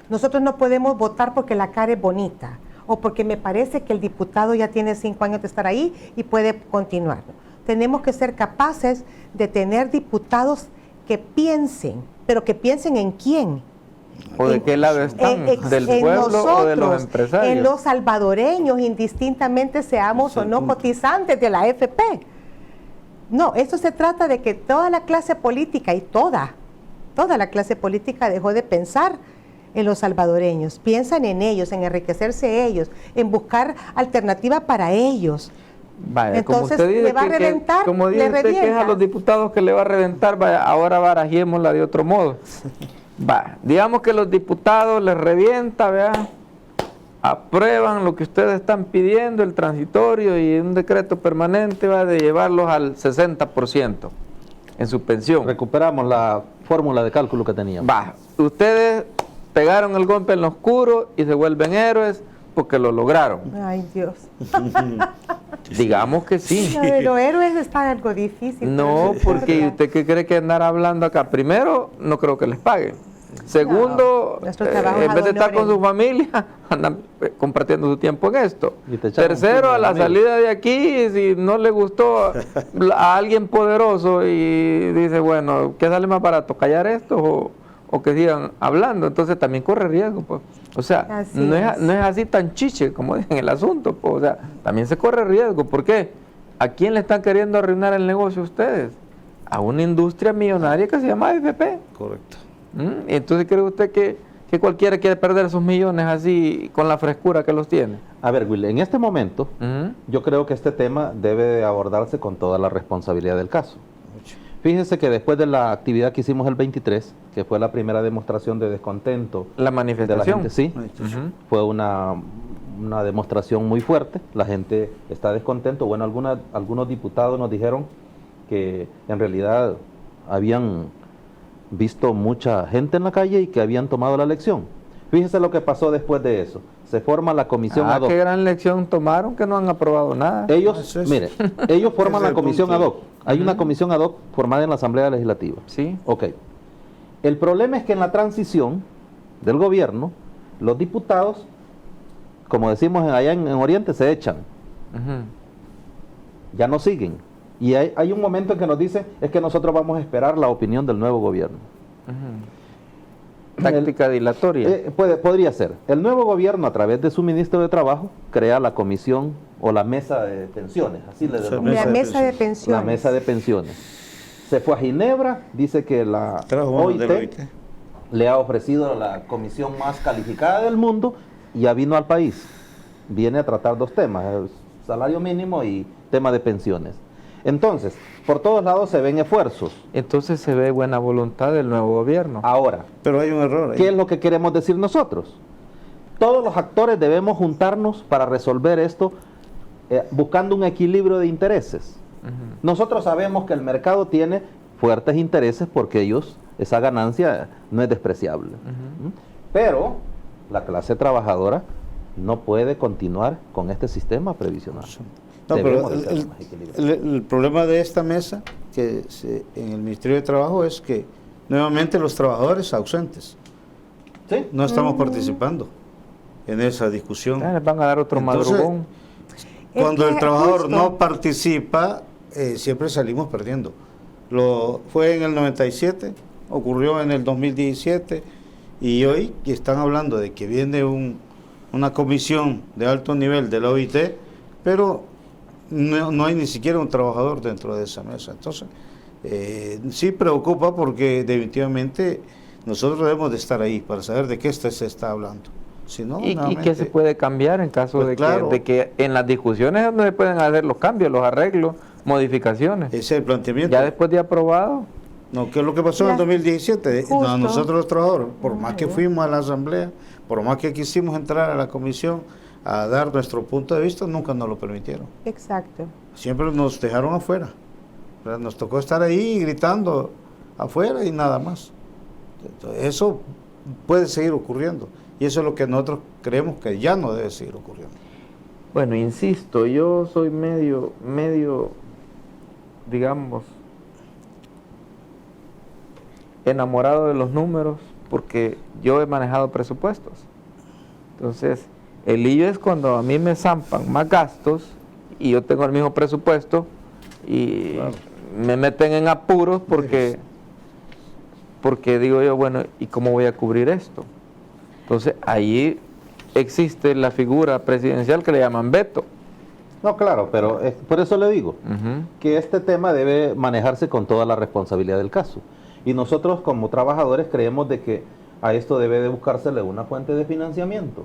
Nosotros no podemos votar porque la cara es bonita o porque me parece que el diputado ya tiene 5 años de estar ahí y puede continuar. Tenemos que ser capaces de tener diputados que piensen, pero que piensen en quién. ¿O de qué lado están? ¿Del En pueblo o de los nosotros, empresarios? en los salvadoreños, indistintamente seamos o no cotizantes de la AFP. No, esto se trata de que toda la clase política y toda la clase política dejó de pensar en los salvadoreños, piensan en ellos, en enriquecerse ellos, en buscar alternativa para ellos. Vaya, Entonces, como usted dice le va a reventar, como le dice usted que es a revienta. los diputados que le va a reventar, vaya, ahora barajémosla de otro modo. Va, digamos que los diputados les revienta, vea, aprueban lo que ustedes están pidiendo, el transitorio y un decreto permanente va de llevarlos al 60% en su pensión. Recuperamos la fórmula de cálculo que teníamos. Va, ustedes pegaron el golpe en lo oscuro y se vuelven héroes porque lo lograron. Ay, Dios. Digamos que sí. Lo de los héroes está algo difícil. No, pero no porque importa. usted qué cree que andar hablando acá. Primero, no creo que les paguen. Segundo, nuestro trabajo es en vez de ad estar con honorem. su familia, andan compartiendo su tiempo en esto. Y te echaron Tercero, un a la amigo. salida de aquí, si no le gustó a alguien poderoso y dice, bueno, ¿qué sale más barato? ¿Callar esto o que sigan hablando? Entonces también corre riesgo, pues. O sea, Así no es. es así tan chiche como dicen el asunto, pues. O sea, también se corre riesgo. ¿Por qué? ¿A quién le están queriendo arruinar el negocio ustedes? A una industria millonaria que se llama AFP. Correcto. ¿Y entonces cree usted que cualquiera quiere perder esos millones así con la frescura que los tiene? A ver, Will, en este momento Ujú. yo creo que este tema debe de abordarse con toda la responsabilidad del caso. Fíjense que después de la actividad que hicimos el 23, que fue la primera demostración de descontento La de la manifestación. gente, sí, Ujú. fue una demostración muy fuerte, la gente está descontento. Bueno, algunos diputados nos dijeron que en realidad habían visto mucha gente en la calle y que habían tomado la elección. Fíjense lo que pasó después de eso. Se forma la comisión ad hoc. Qué gran lección tomaron que no han aprobado nada. Ellos, Eso es. mire, ellos forman Ese es la el comisión ad punto. hoc. Hay una comisión ad hoc formada en la Asamblea Legislativa. Sí. Ok. El problema es que en la transición del gobierno, los diputados, como decimos allá en Oriente, se echan. Ujú. Ya no siguen. Y hay un momento en que nos dicen, es que nosotros vamos a esperar la opinión del nuevo gobierno. Ujú. Táctica dilatoria. Podría ser. El nuevo gobierno, a través de su ministro de Trabajo, crea la comisión o la mesa de pensiones, así le Sí, denominamos. La mesa de La pensiones. mesa de pensiones. Se fue a Ginebra, dice que la Trajo uno OIT del OIT. le ha ofrecido la comisión más calificada del mundo y ya vino al país. Viene a tratar dos temas, el salario mínimo y tema de pensiones. Entonces, por todos lados se ven esfuerzos. Entonces se ve buena voluntad del nuevo gobierno. Ahora, Pero hay un error ahí. ¿qué es lo que queremos decir nosotros? Todos los actores debemos juntarnos para resolver esto buscando un equilibrio de intereses. Ujú. Nosotros sabemos que el mercado tiene fuertes intereses porque esa ganancia no es despreciable. Ujú. ¿Mm? Pero la clase trabajadora no puede continuar con este sistema previsional. No, Debemos pero de ser más equilibrados. el problema de esta mesa en el Ministerio de Trabajo es que nuevamente los trabajadores ausentes. ¿Sí? No estamos participando en esa discusión. Les van a dar otro Entonces, madrugón. Es Cuando que el trabajador justo- no participa, siempre salimos perdiendo. Fue en el 97, ocurrió en el 2017 y hoy que están hablando de que viene una comisión de alto nivel de la OIT, pero no hay ni siquiera un trabajador dentro de esa mesa. Entonces, sí preocupa porque definitivamente nosotros debemos de estar ahí para saber de qué se está hablando. Si no, ¿Y qué nuevamente- se puede cambiar en caso Pues de, claro. de que en las discusiones es donde se pueden hacer los cambios, los arreglos, modificaciones? Ese es el planteamiento. Ya después de aprobado, No, ¿qué es lo que pasó en el 2017? Justo. Nosotros los trabajadores, por más que fuimos a la asamblea, por más que quisimos entrar a la comisión a dar nuestro punto de vista, nunca nos lo permitieron. Exacto. Siempre nos dejaron afuera. O sea, nos tocó estar ahí gritando afuera y nada más. Entonces, eso puede seguir ocurriendo. Y eso es lo que nosotros creemos que ya no debe seguir ocurriendo. Bueno, insisto, yo soy medio, digamos, enamorado de los números porque yo he manejado presupuestos. Entonces, el lío es cuando a mí me zampan más gastos y yo tengo el mismo presupuesto y Claro. me meten en apuros porque digo yo, bueno, ¿y cómo voy a cubrir esto? Entonces, ahí existe la figura presidencial que le llaman veto. No, claro, pero por eso le digo Ujú. que este tema debe manejarse con toda la responsabilidad del caso. Y nosotros como trabajadores creemos de que a esto debe de buscársele una fuente de financiamiento.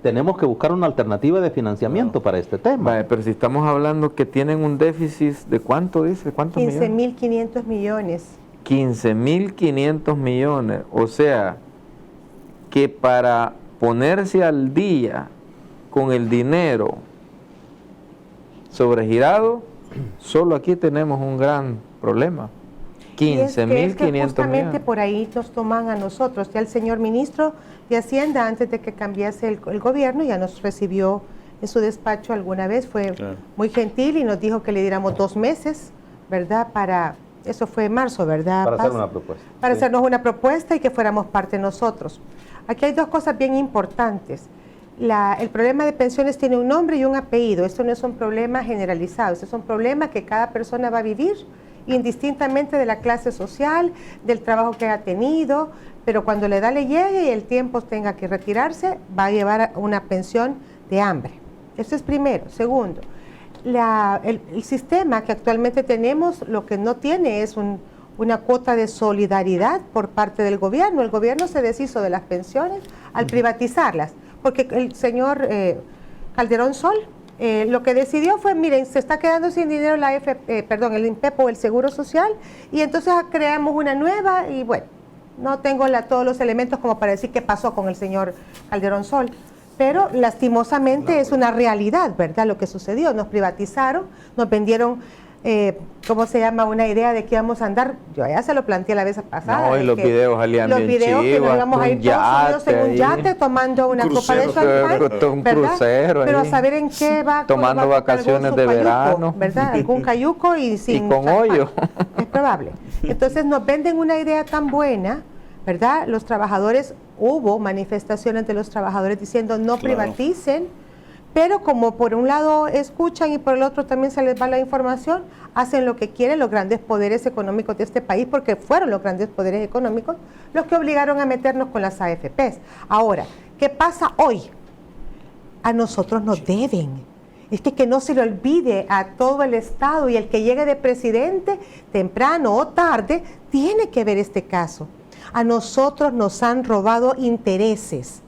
Tenemos que buscar una alternativa de financiamiento para este tema. Vale, pero si estamos hablando que tienen un déficit de ¿cuánto dice? ¿Cuántos millones? 15.500 millones. 15.500 millones. O sea, que para ponerse al día con el dinero sobregirado, solo aquí tenemos un gran problema. Y es que 15.500 justamente millones. por ahí nos toman a nosotros. Ya el señor ministro de Hacienda, antes de que cambiase el gobierno, ya nos recibió en su despacho alguna vez. Fue Claro. muy gentil y nos dijo que le diéramos 2 meses, ¿verdad? Eso fue en marzo, ¿verdad? Para hacer Paz? una propuesta. Para Sí. hacernos una propuesta y que fuéramos parte nosotros. Aquí hay 2 cosas bien importantes. El problema de pensiones tiene un nombre y un apellido. Esto no es un problema generalizado, esto es un problema que cada persona va a vivir indistintamente de la clase social, del trabajo que ha tenido, pero cuando la edad le llegue y el tiempo tenga que retirarse, va a llevar a una pensión de hambre. Eso es primero. Segundo, el sistema que actualmente tenemos lo que no tiene es una cuota de solidaridad por parte del gobierno. El gobierno se deshizo de las pensiones al privatizarlas, porque el señor Calderón Sol lo que decidió fue, miren, se está quedando sin dinero el INPEP o el Seguro Social, y entonces creamos una nueva y bueno, no tengo todos los elementos como para decir qué pasó con el señor Calderón Sol. Pero lastimosamente es una realidad, ¿verdad? Lo que sucedió, nos privatizaron, nos vendieron, ¿cómo se llama? Una idea de que íbamos a andar, yo ya se lo planteé la vez pasada. No, y los videos salían bien que nos chivas, íbamos a ir todos unidos en un yate tomando una copa de champán, un ¿verdad? crucero Pero a ahí, saber en qué va. tomando cómo va a tocar vacaciones algún de su cayuco, verano. ¿verdad? Algún cayuco y sin con champán. hoyo. Es probable. Entonces nos venden una idea tan buena, ¿verdad? Los trabajadores, hubo manifestaciones de los trabajadores diciendo no Claro. privaticen, pero como por un lado escuchan y por el otro también se les va la información, hacen lo que quieren los grandes poderes económicos de este país, porque fueron los grandes poderes económicos los que obligaron a meternos con las AFPs. Ahora, ¿qué pasa hoy? A nosotros nos deben. Es que no se le olvide a todo el Estado, y el que llegue de presidente, temprano o tarde, tiene que ver este caso. A nosotros nos han robado intereses,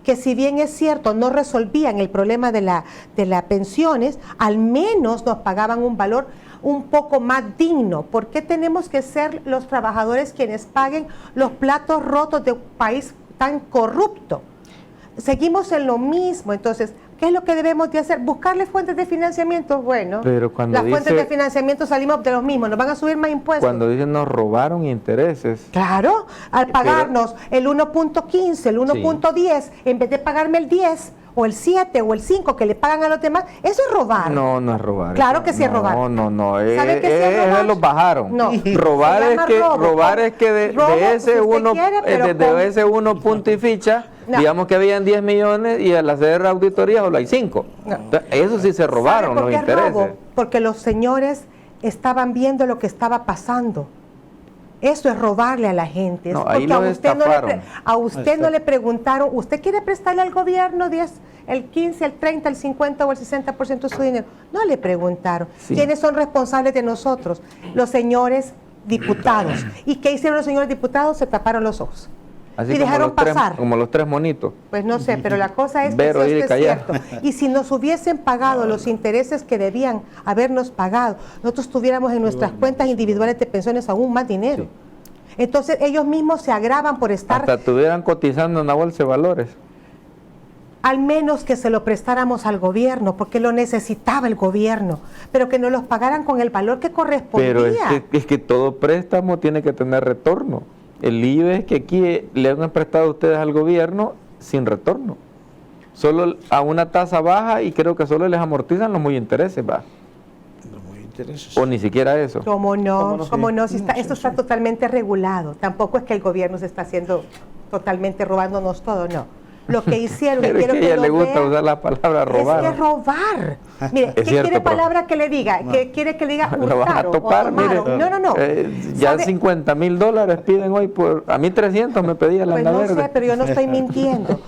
que si bien es cierto, no resolvían el problema de las pensiones, al menos nos pagaban un valor un poco más digno. ¿Por qué tenemos que ser los trabajadores quienes paguen los platos rotos de un país tan corrupto? Seguimos en lo mismo. Entonces, ¿qué es lo que debemos de hacer? Buscarle fuentes de financiamiento. Bueno, Pero cuando las fuentes dice- de financiamiento salimos de los mismos, nos van a subir más impuestos. Cuando dicen nos robaron intereses, Claro, al pagarnos el 1.15, el 1.10, en vez de pagarme el 10 o el 7 o el 5 que le pagan a los demás, eso es robar. no es robar. Claro que sí es robar. No. ¿Sabe qué sí es robar? Los bajaron. No. Robar Se es llama que robo. robar es que de Robo, ese si usted uno quiere, pero desde con- ese uno punto y ficha, No. digamos que habían 10 millones y al hacer auditoría solo hay 5. No. Entonces, eso sí se robaron ¿Sabe por los qué es intereses. robo? Porque los señores estaban viendo lo que estaba pasando. Eso es robarle a la gente. Es No, ahí porque a los usted, estafaron. a usted no le preguntaron, ¿usted quiere prestarle al gobierno 10, el 15, el 30, el 50 o el 60% de su dinero? No le preguntaron. Sí. ¿Quiénes son responsables de nosotros? Los señores diputados. ¿Y qué hicieron los señores diputados? Se taparon los ojos. Así y como dejaron los tres- pasar. como los tres monitos. Pues no sé, pero la cosa es que Vero, si ir y esto es callar. cierto. Y si nos hubiesen pagado los intereses que debían habernos pagado, nosotros tuviéramos en nuestras cuentas individuales de pensiones aún más dinero. Entonces ellos mismos se agravan por estar, Hasta estuvieran cotizando en la bolsa de valores. al menos que se lo prestáramos al gobierno, porque lo necesitaba el gobierno, pero que nos los pagaran con el valor que correspondía. Pero es que todo préstamo tiene que tener retorno. El lío es que aquí le han prestado a ustedes al gobierno sin retorno. Solo a una tasa baja y creo que solo les amortizan los muy intereses, va. No muy intereses. O ni siquiera eso. ¿Cómo no? Sí. ¿Cómo no? Si está, esto está totalmente regulado. Tampoco es que el gobierno se está haciendo totalmente robándonos todo, no. Lo que hicieron, y Pero es quiero que a que ella lo le gusta vean, usar la palabra robar. es que robar. Mire, ¿qué cierto, quiere pero- palabra que le diga? ¿Qué quiere que le diga? Lo van a Hurtaron o topar, mire. tomaron. No. Ya ¿Sabe? $50,000 piden hoy por... A mí 300 me pedía la Pues anda no verde. sé, pero yo no estoy mintiendo.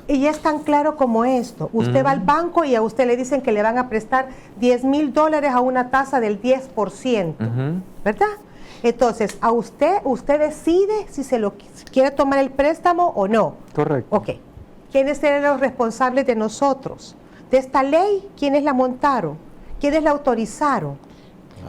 Y es tan claro como esto. Usted va al banco y a usted le dicen que le van a prestar $10,000 a una tasa del 10%, Ujú. ¿verdad? Entonces, a usted decide si se lo si quiere tomar el préstamo o no. Correcto. Ok. ¿Quiénes eran los responsables de nosotros? De esta ley, ¿quiénes la montaron? ¿Quiénes la autorizaron?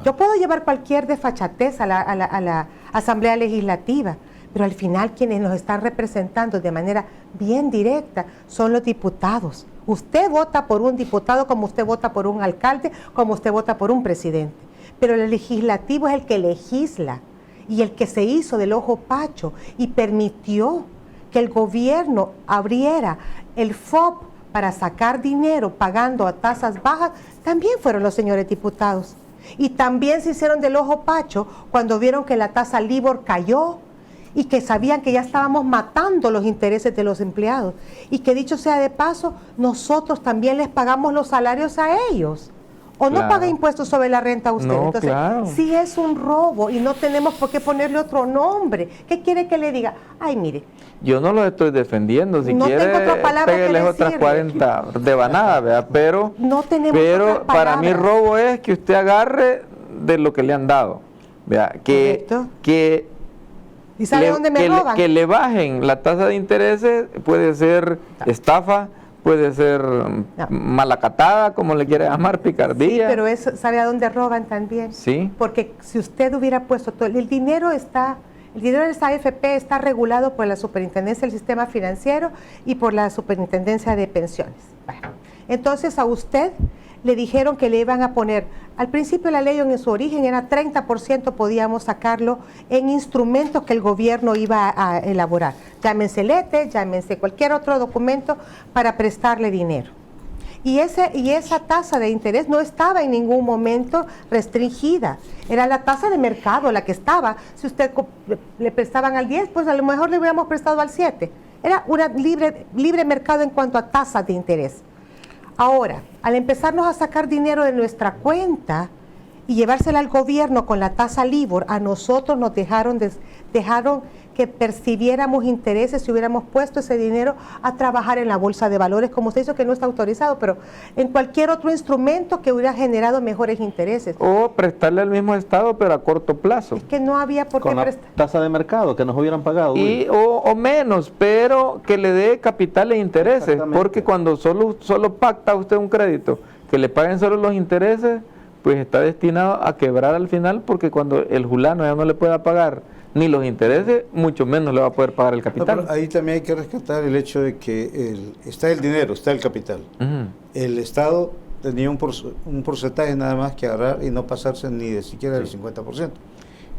Yo puedo llevar cualquier desfachatez a la Asamblea Legislativa, pero al final quienes nos están representando de manera bien directa son los diputados. Usted vota por un diputado como usted vota por un alcalde, como usted vota por un presidente. Pero el legislativo es el que legisla y el que se hizo del ojo pacho y permitió que el gobierno abriera el FOB para sacar dinero pagando a tasas bajas, también fueron los señores diputados. Y también se hicieron del ojo pacho cuando vieron que la tasa LIBOR cayó y que sabían que ya estábamos matando los intereses de los empleados. Y que dicho sea de paso, nosotros también les pagamos los salarios a ellos. O no Claro. paga impuestos sobre la renta usted. No, Entonces, claro. sí es un robo y no tenemos por qué ponerle otro nombre. ¿Qué quiere que le diga? Ay, mire, Yo no los estoy defendiendo. Si No quiere, tengo otra palabra que pégueles otras decirle. 40 de banada, ¿verdad? Pero, No tenemos pero otras para mí palabras. robo es que usted agarre de lo que le han dado. ¿Verdad? Correcto. Que ¿y sabe dónde me roban? que le bajen la tasa de intereses puede ser estafa, puede ser malacatada, como le quiere llamar, Sí, picardía. pero eso, ¿sabe a dónde roban también? Sí. Porque si usted hubiera puesto todo, el dinero de esta AFP está regulado por la Superintendencia del Sistema Financiero y por la Superintendencia de Pensiones. Bueno, entonces a usted le dijeron que le iban a poner, al principio la ley en su origen era 30% podíamos sacarlo en instrumentos que el gobierno iba a elaborar. Llámense LETE, llámense cualquier otro documento para prestarle dinero. Y esa tasa de interés no estaba en ningún momento restringida. Era la tasa de mercado la que estaba. Si usted le prestaban al 10, pues a lo mejor le hubiéramos prestado al 7. Era una libre mercado en cuanto a tasas de interés. Ahora, al empezarnos a sacar dinero de nuestra cuenta y llevársela al gobierno con la tasa LIBOR, a nosotros nos dejaron que percibiéramos intereses si hubiéramos puesto ese dinero a trabajar en la bolsa de valores, como usted dice que no está autorizado, pero en cualquier otro instrumento que hubiera generado mejores intereses. O prestarle al mismo Estado, pero a corto plazo. Es que no había por qué Con la prestar. tasa de mercado que nos hubieran pagado. Y, o menos, pero que le dé capital e intereses, Exactamente. porque cuando solo pacta usted un crédito, que le paguen solo los intereses, pues está destinado a quebrar al final, porque cuando el fulano ya no le pueda pagar ni los intereses, mucho menos le va a poder pagar el No, capital. pero ahí también hay que rescatar el hecho de que está el dinero, está el capital. Ujú. El Estado tenía un porcentaje nada más que agarrar y no pasarse ni de siquiera del 50%.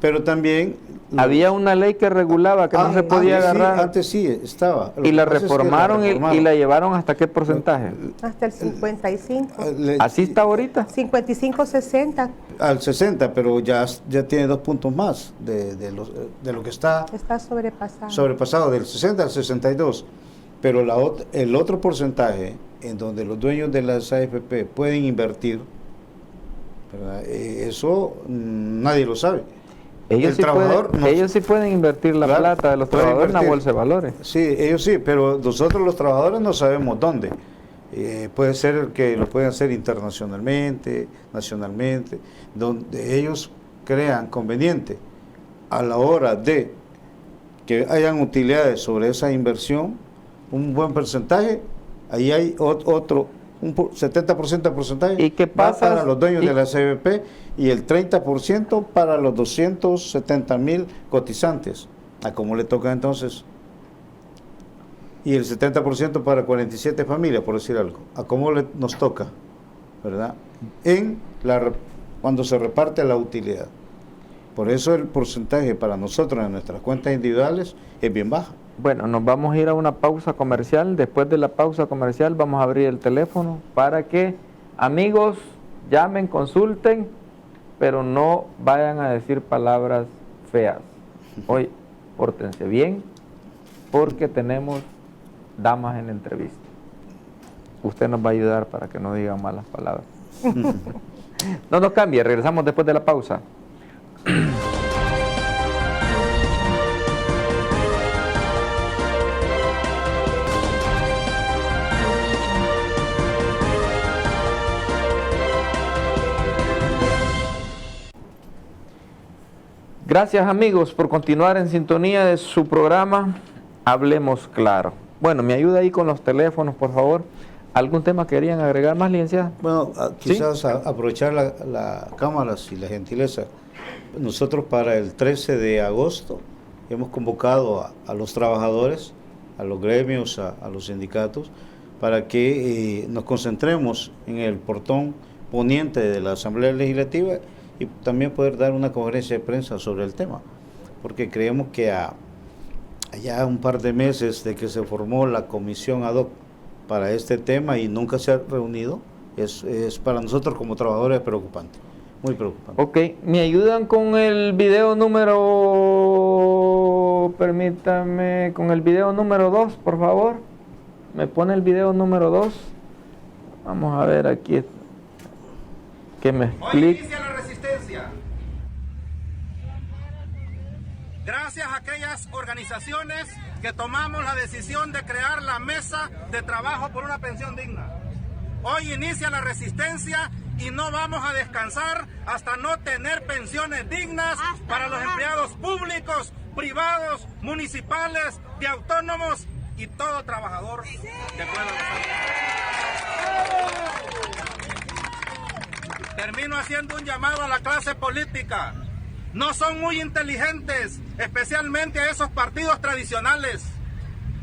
Pero también... Había una ley que regulaba que no se podía antes sí, agarrar antes sí, estaba. Lo y que la pasa es que reformaron, reformaron. y la llevaron hasta qué porcentaje. Hasta el 55. Así está ahorita. 55, 60. Al 60, pero ya tiene 2 puntos más de lo que está Está sobrepasado. sobrepasado, del 60 al 62. Pero el otro porcentaje en donde los dueños de las AFP pueden invertir, ¿verdad? Eso nadie lo sabe. Ellos ellos sí pueden invertir la Claro, plata de los pueden trabajadores en la invertir. bolsa de valores. Sí, ellos sí, pero nosotros los trabajadores no sabemos dónde. Puede ser que lo puedan hacer internacionalmente, nacionalmente, donde ellos crean conveniente a la hora de que hayan utilidades sobre esa inversión, un buen porcentaje, ahí hay otro, 70% de porcentaje ¿Y qué va pasa? para los dueños de la CFP y el 30% para los 270,000 cotizantes. ¿A cómo le toca entonces? Y el 70% para 47 familias, por decir algo. ¿A cómo nos toca? ¿Verdad? Cuando se reparte la utilidad. Por eso el porcentaje para nosotros en nuestras cuentas individuales es bien bajo. Bueno, nos vamos a ir a una pausa comercial. Después de la pausa comercial vamos a abrir el teléfono para que amigos llamen, consulten, pero no vayan a decir palabras feas. Hoy pórtense bien porque tenemos damas en entrevista. Usted nos va a ayudar para que no digan malas palabras. No nos cambie, regresamos después de la pausa. Gracias amigos por continuar en sintonía de su programa Hablemos Claro. Bueno, me ayuda ahí con los teléfonos, por favor. ¿Algún tema querían agregar más, licenciada? Bueno, quizás aprovechar la cámara, si la gentileza. Nosotros para el 13 de agosto hemos convocado a los trabajadores, a los gremios, a los sindicatos, para que nos concentremos en el portón poniente de la Asamblea Legislativa y también poder dar una conferencia de prensa sobre el tema, porque creemos que allá un par de meses de que se formó la comisión ad hoc para este tema y nunca se ha reunido, es para nosotros como trabajadores preocupante, muy preocupante. Ok, ¿me ayudan con el video número, permítame, con el video número 2, por favor? ¿Me pone el video número 2? Vamos a ver aquí, que me Hoy explique. inicia la resistencia. Gracias a aquellas organizaciones que tomamos la decisión de crear la mesa de trabajo por una pensión digna. Hoy inicia la resistencia y no vamos a descansar hasta no tener pensiones dignas para los empleados públicos, privados, municipales, de autónomos y todo trabajador de acuerdo a Termino haciendo un llamado a la clase política. No son muy inteligentes, especialmente a esos partidos tradicionales.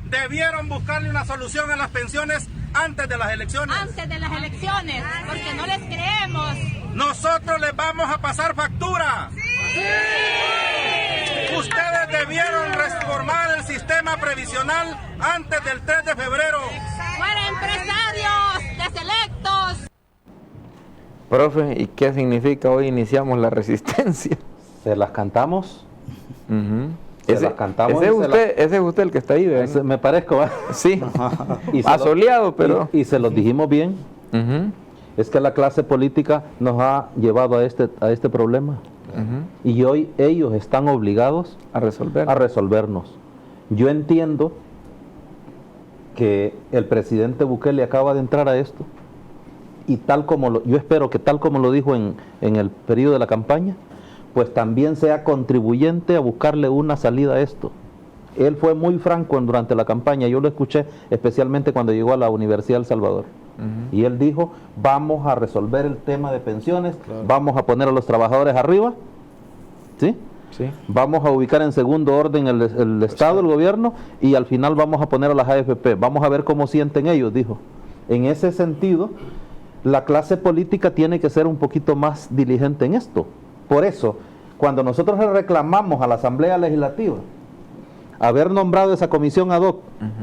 Debieron buscarle una solución a las pensiones antes de las elecciones. Antes de las elecciones, porque no les creemos. Nosotros les vamos a pasar factura. ¡Sí! Ustedes debieron reformar el sistema previsional antes del 3 de febrero. ¡Fuera empresarios deselectos! Profe, ¿y qué significa hoy iniciamos la resistencia? Se las cantamos. Se las cantamos. Ese es usted el que está ahí, ¿verdad? Me parezco, ¿va? Sí, Y se asoleado, pero... Y se los dijimos bien. Ujú, Es que la clase política nos ha llevado a este problema. ujú. Y hoy ellos están obligados A resolver. a resolvernos. Yo entiendo que el presidente Bukele acaba de entrar a esto y yo espero que tal como lo dijo en el periodo de la campaña, pues también sea contribuyente a buscarle una salida a esto. Él fue muy franco durante la campaña, yo lo escuché especialmente cuando llegó a la Universidad de El Salvador. Ujú. Y él dijo, vamos a resolver el tema de pensiones, vamos a poner a los trabajadores arriba, ¿sí? Sí. Vamos a ubicar en segundo orden el Estado, el gobierno, y al final vamos a poner a las AFP. Vamos a ver cómo sienten ellos, dijo. En ese sentido, la clase política tiene que ser un poquito más diligente en esto. Por eso, cuando nosotros le reclamamos a la Asamblea Legislativa haber nombrado esa comisión ad hoc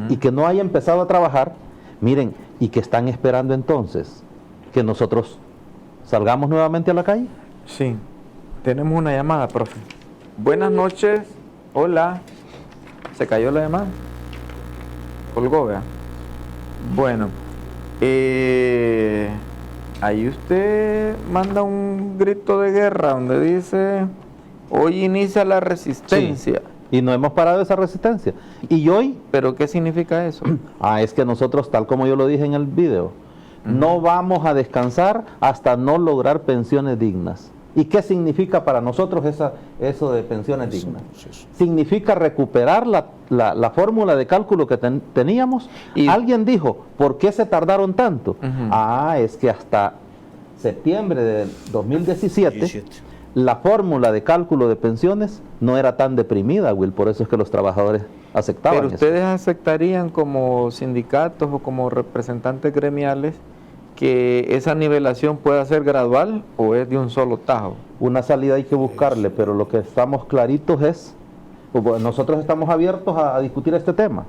y que no haya empezado a trabajar, miren, ¿y que están esperando entonces? ¿Que nosotros salgamos nuevamente a la calle? Sí, tenemos una llamada, profe. Buenas noches, hola. ¿Se cayó la llamada? Colgó, vea. Bueno, ahí usted manda un grito de guerra donde dice, hoy inicia la resistencia. Sí, y no hemos parado esa resistencia. Y hoy, ¿Pero qué significa eso? es que nosotros, tal como yo lo dije en el video, no vamos a descansar hasta no lograr pensiones dignas. ¿Y qué significa para nosotros eso de pensiones dignas? Significa recuperar la fórmula de cálculo que teníamos. Y alguien dijo, ¿por qué se tardaron tanto? Es que hasta septiembre de 2017 la fórmula de cálculo de pensiones no era tan deprimida, Will, por eso es que los trabajadores aceptaban. Pero ustedes aceptarían como sindicatos o como representantes gremiales que esa nivelación pueda ser gradual o es de un solo tajo. Una salida hay que buscarle, pero lo que estamos claritos es, nosotros estamos abiertos a discutir este tema.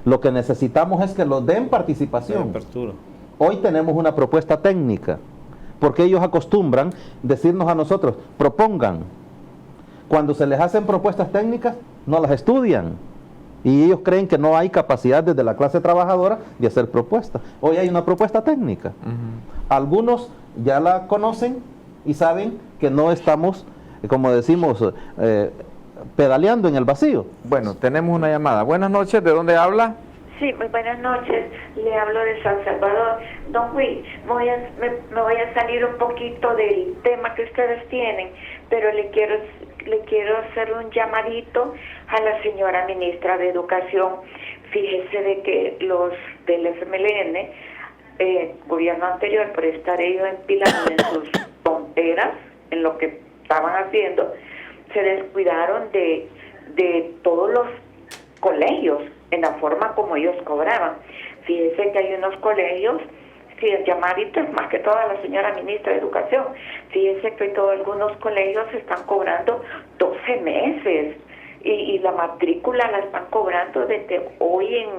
Lo que necesitamos es que los den participación. Hoy tenemos una propuesta técnica, porque ellos acostumbran decirnos a nosotros, propongan. Cuando se les hacen propuestas técnicas, no las estudian. Y ellos creen que no hay capacidad desde la clase trabajadora de hacer propuestas. Hoy hay una propuesta técnica. Algunos ya la conocen y saben que no estamos, como decimos, pedaleando en el vacío. Bueno, tenemos una llamada. Buenas noches, ¿de dónde habla? Sí, muy buenas noches. Le hablo de San Salvador. Don Will, me voy a salir un poquito del tema que ustedes tienen, pero le quiero hacer un llamadito a la señora ministra de Educación. Fíjese de que los del FMLN, gobierno anterior, por estar ellos empilados en sus tonteras, en lo que estaban haciendo, se descuidaron de todos los colegios, en la forma como ellos cobraban. Fíjense que hay unos colegios, sí, el llamadito es más que toda la señora ministra de Educación, fíjense que algunos colegios están cobrando 12 meses y la matrícula la están cobrando desde hoy en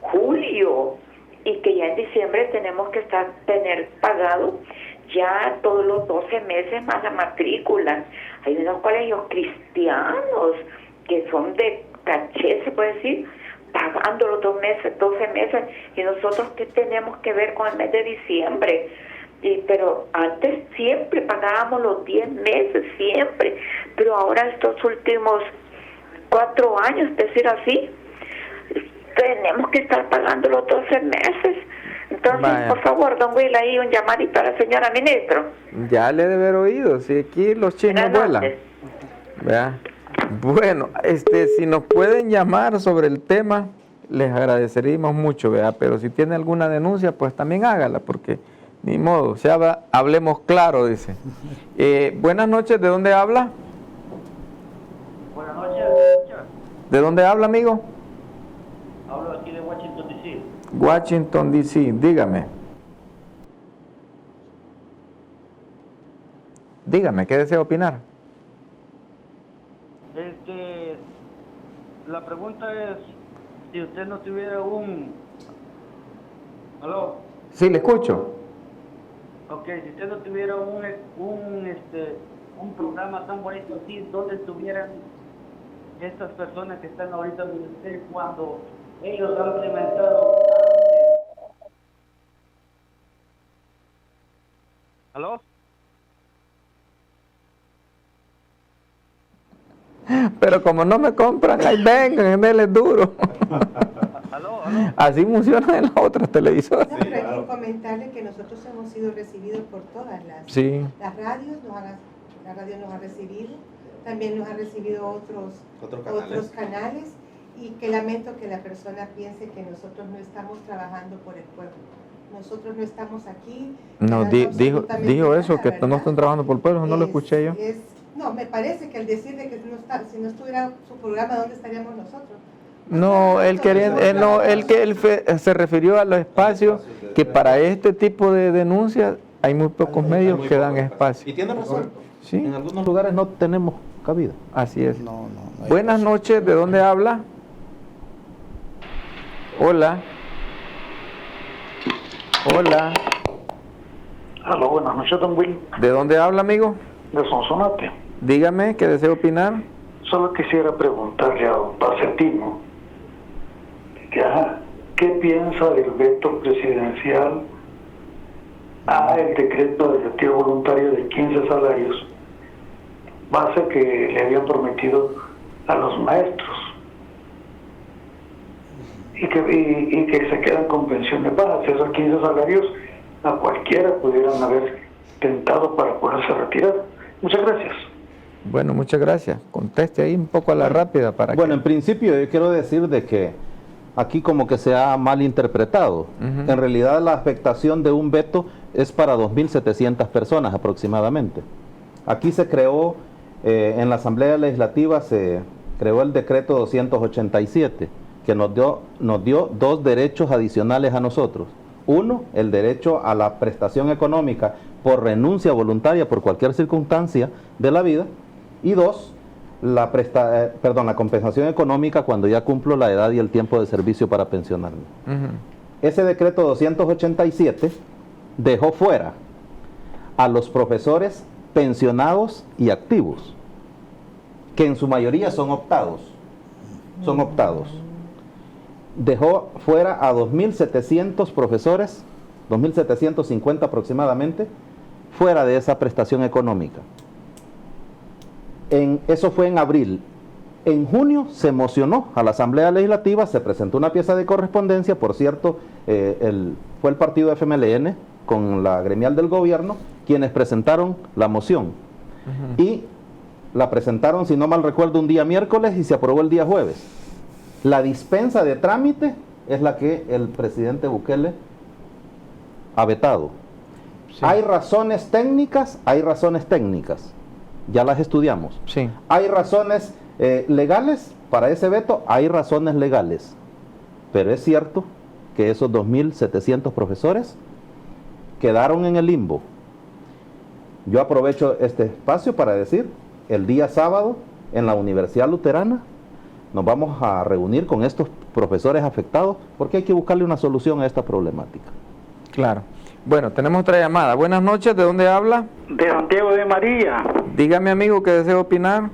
julio y que ya en diciembre tenemos que tener pagado ya todos los 12 meses más la matrícula. Hay unos colegios cristianos que son de caché, se puede decir, pagando los 12 meses, y nosotros qué tenemos que ver con el mes de diciembre. Pero antes siempre pagábamos los 10 meses, siempre, pero ahora estos últimos 4 años, decir así, tenemos que estar pagando los 12 meses. Entonces, vaya, por favor, don Will, ahí un llamadito a la señora ministro. Ya le debe haber oído, si aquí los chinos vuelan. ¿Vea? Bueno, si nos pueden llamar sobre el tema, les agradeceríamos mucho, ¿vea? Pero si tiene alguna denuncia, pues también hágala, porque ni modo, hablemos claro, dice. Buenas noches, ¿de dónde habla? Buenas noches. ¿De dónde habla, amigo? Hablo aquí de Washington, D.C. Washington, D.C., dígame. Dígame, ¿qué desea opinar? La pregunta es, si usted no tuviera ¿Aló? Sí, le escucho. Ok, si usted no tuviera un programa tan bonito así, ¿dónde estuvieran estas personas que están ahorita en usted cuando ellos han implementado? ¿Aló? Pero como no me compran, ahí vengan, denles duro. ¿Aló? Así funciona en las otras televisoras. No, pero hay que comentarle que nosotros hemos sido recibidos por todas las radios, la radio nos ha recibido, también nos ha recibido otros canales, y que lamento que la persona piense que nosotros no estamos trabajando por el pueblo. Nosotros no estamos aquí. No, dijo eso, que no están trabajando por el pueblo, no lo escuché yo. No, me parece que al decir de que si no estuviera su programa, ¿dónde estaríamos nosotros? No, él se refirió a los espacios que para este tipo de denuncias hay muy pocos medios que dan espacio. Y tiene razón. Sí. En algunos lugares no tenemos cabida. Así es. No Buenas noches, ¿de dónde habla? Hola. Hola. Aló, buenas noches, don Will. ¿De dónde habla, amigo? De Sonsonate. Dígame, ¿qué desea opinar? Solo quisiera preguntarle a don Pacetino qué piensa del veto presidencial a el decreto de retiro voluntario de 15 salarios, base que le habían prometido a los maestros, y que se quedan con pensiones bajas. Esos 15 salarios a cualquiera pudieran haber tentado para poderse retirar. Muchas gracias. Bueno, muchas gracias. Conteste ahí un poco a la rápida para Bueno, que... en principio yo quiero decir de que aquí como que se ha malinterpretado. En realidad la afectación de un veto es para 2.700 personas aproximadamente. Aquí se creó, en la Asamblea Legislativa se creó el decreto 287, que nos dio 2 derechos adicionales a nosotros. Uno, el derecho a la prestación económica por renuncia voluntaria por cualquier circunstancia de la vida. Y 2, la compensación económica cuando ya cumplo la edad y el tiempo de servicio para pensionarme. Ese decreto 287 dejó fuera a los profesores pensionados y activos, que en su mayoría son optados. Dejó fuera a 2.700 profesores, 2.750 aproximadamente, fuera de esa prestación económica. Eso fue en abril. En junio se mocionó a la Asamblea Legislativa, se presentó una pieza de correspondencia, por cierto, fue el partido FMLN con la gremial del gobierno quienes presentaron la moción. Y la presentaron, si no mal recuerdo, un día miércoles y se aprobó el día jueves. La dispensa de trámite es la que el presidente Bukele ha vetado. Sí. Hay razones técnicas, ya las estudiamos. Sí. Hay razones legales para ese veto, hay razones legales, pero es cierto que esos 2.700 profesores quedaron en el limbo. Yo aprovecho este espacio para decir, el día sábado en la Universidad Luterana nos vamos a reunir con estos profesores afectados porque hay que buscarle una solución a esta problemática. Claro. Bueno, tenemos otra llamada. Buenas noches, ¿de dónde habla? De Santiago de María. Dígame, amigo, que deseo opinar.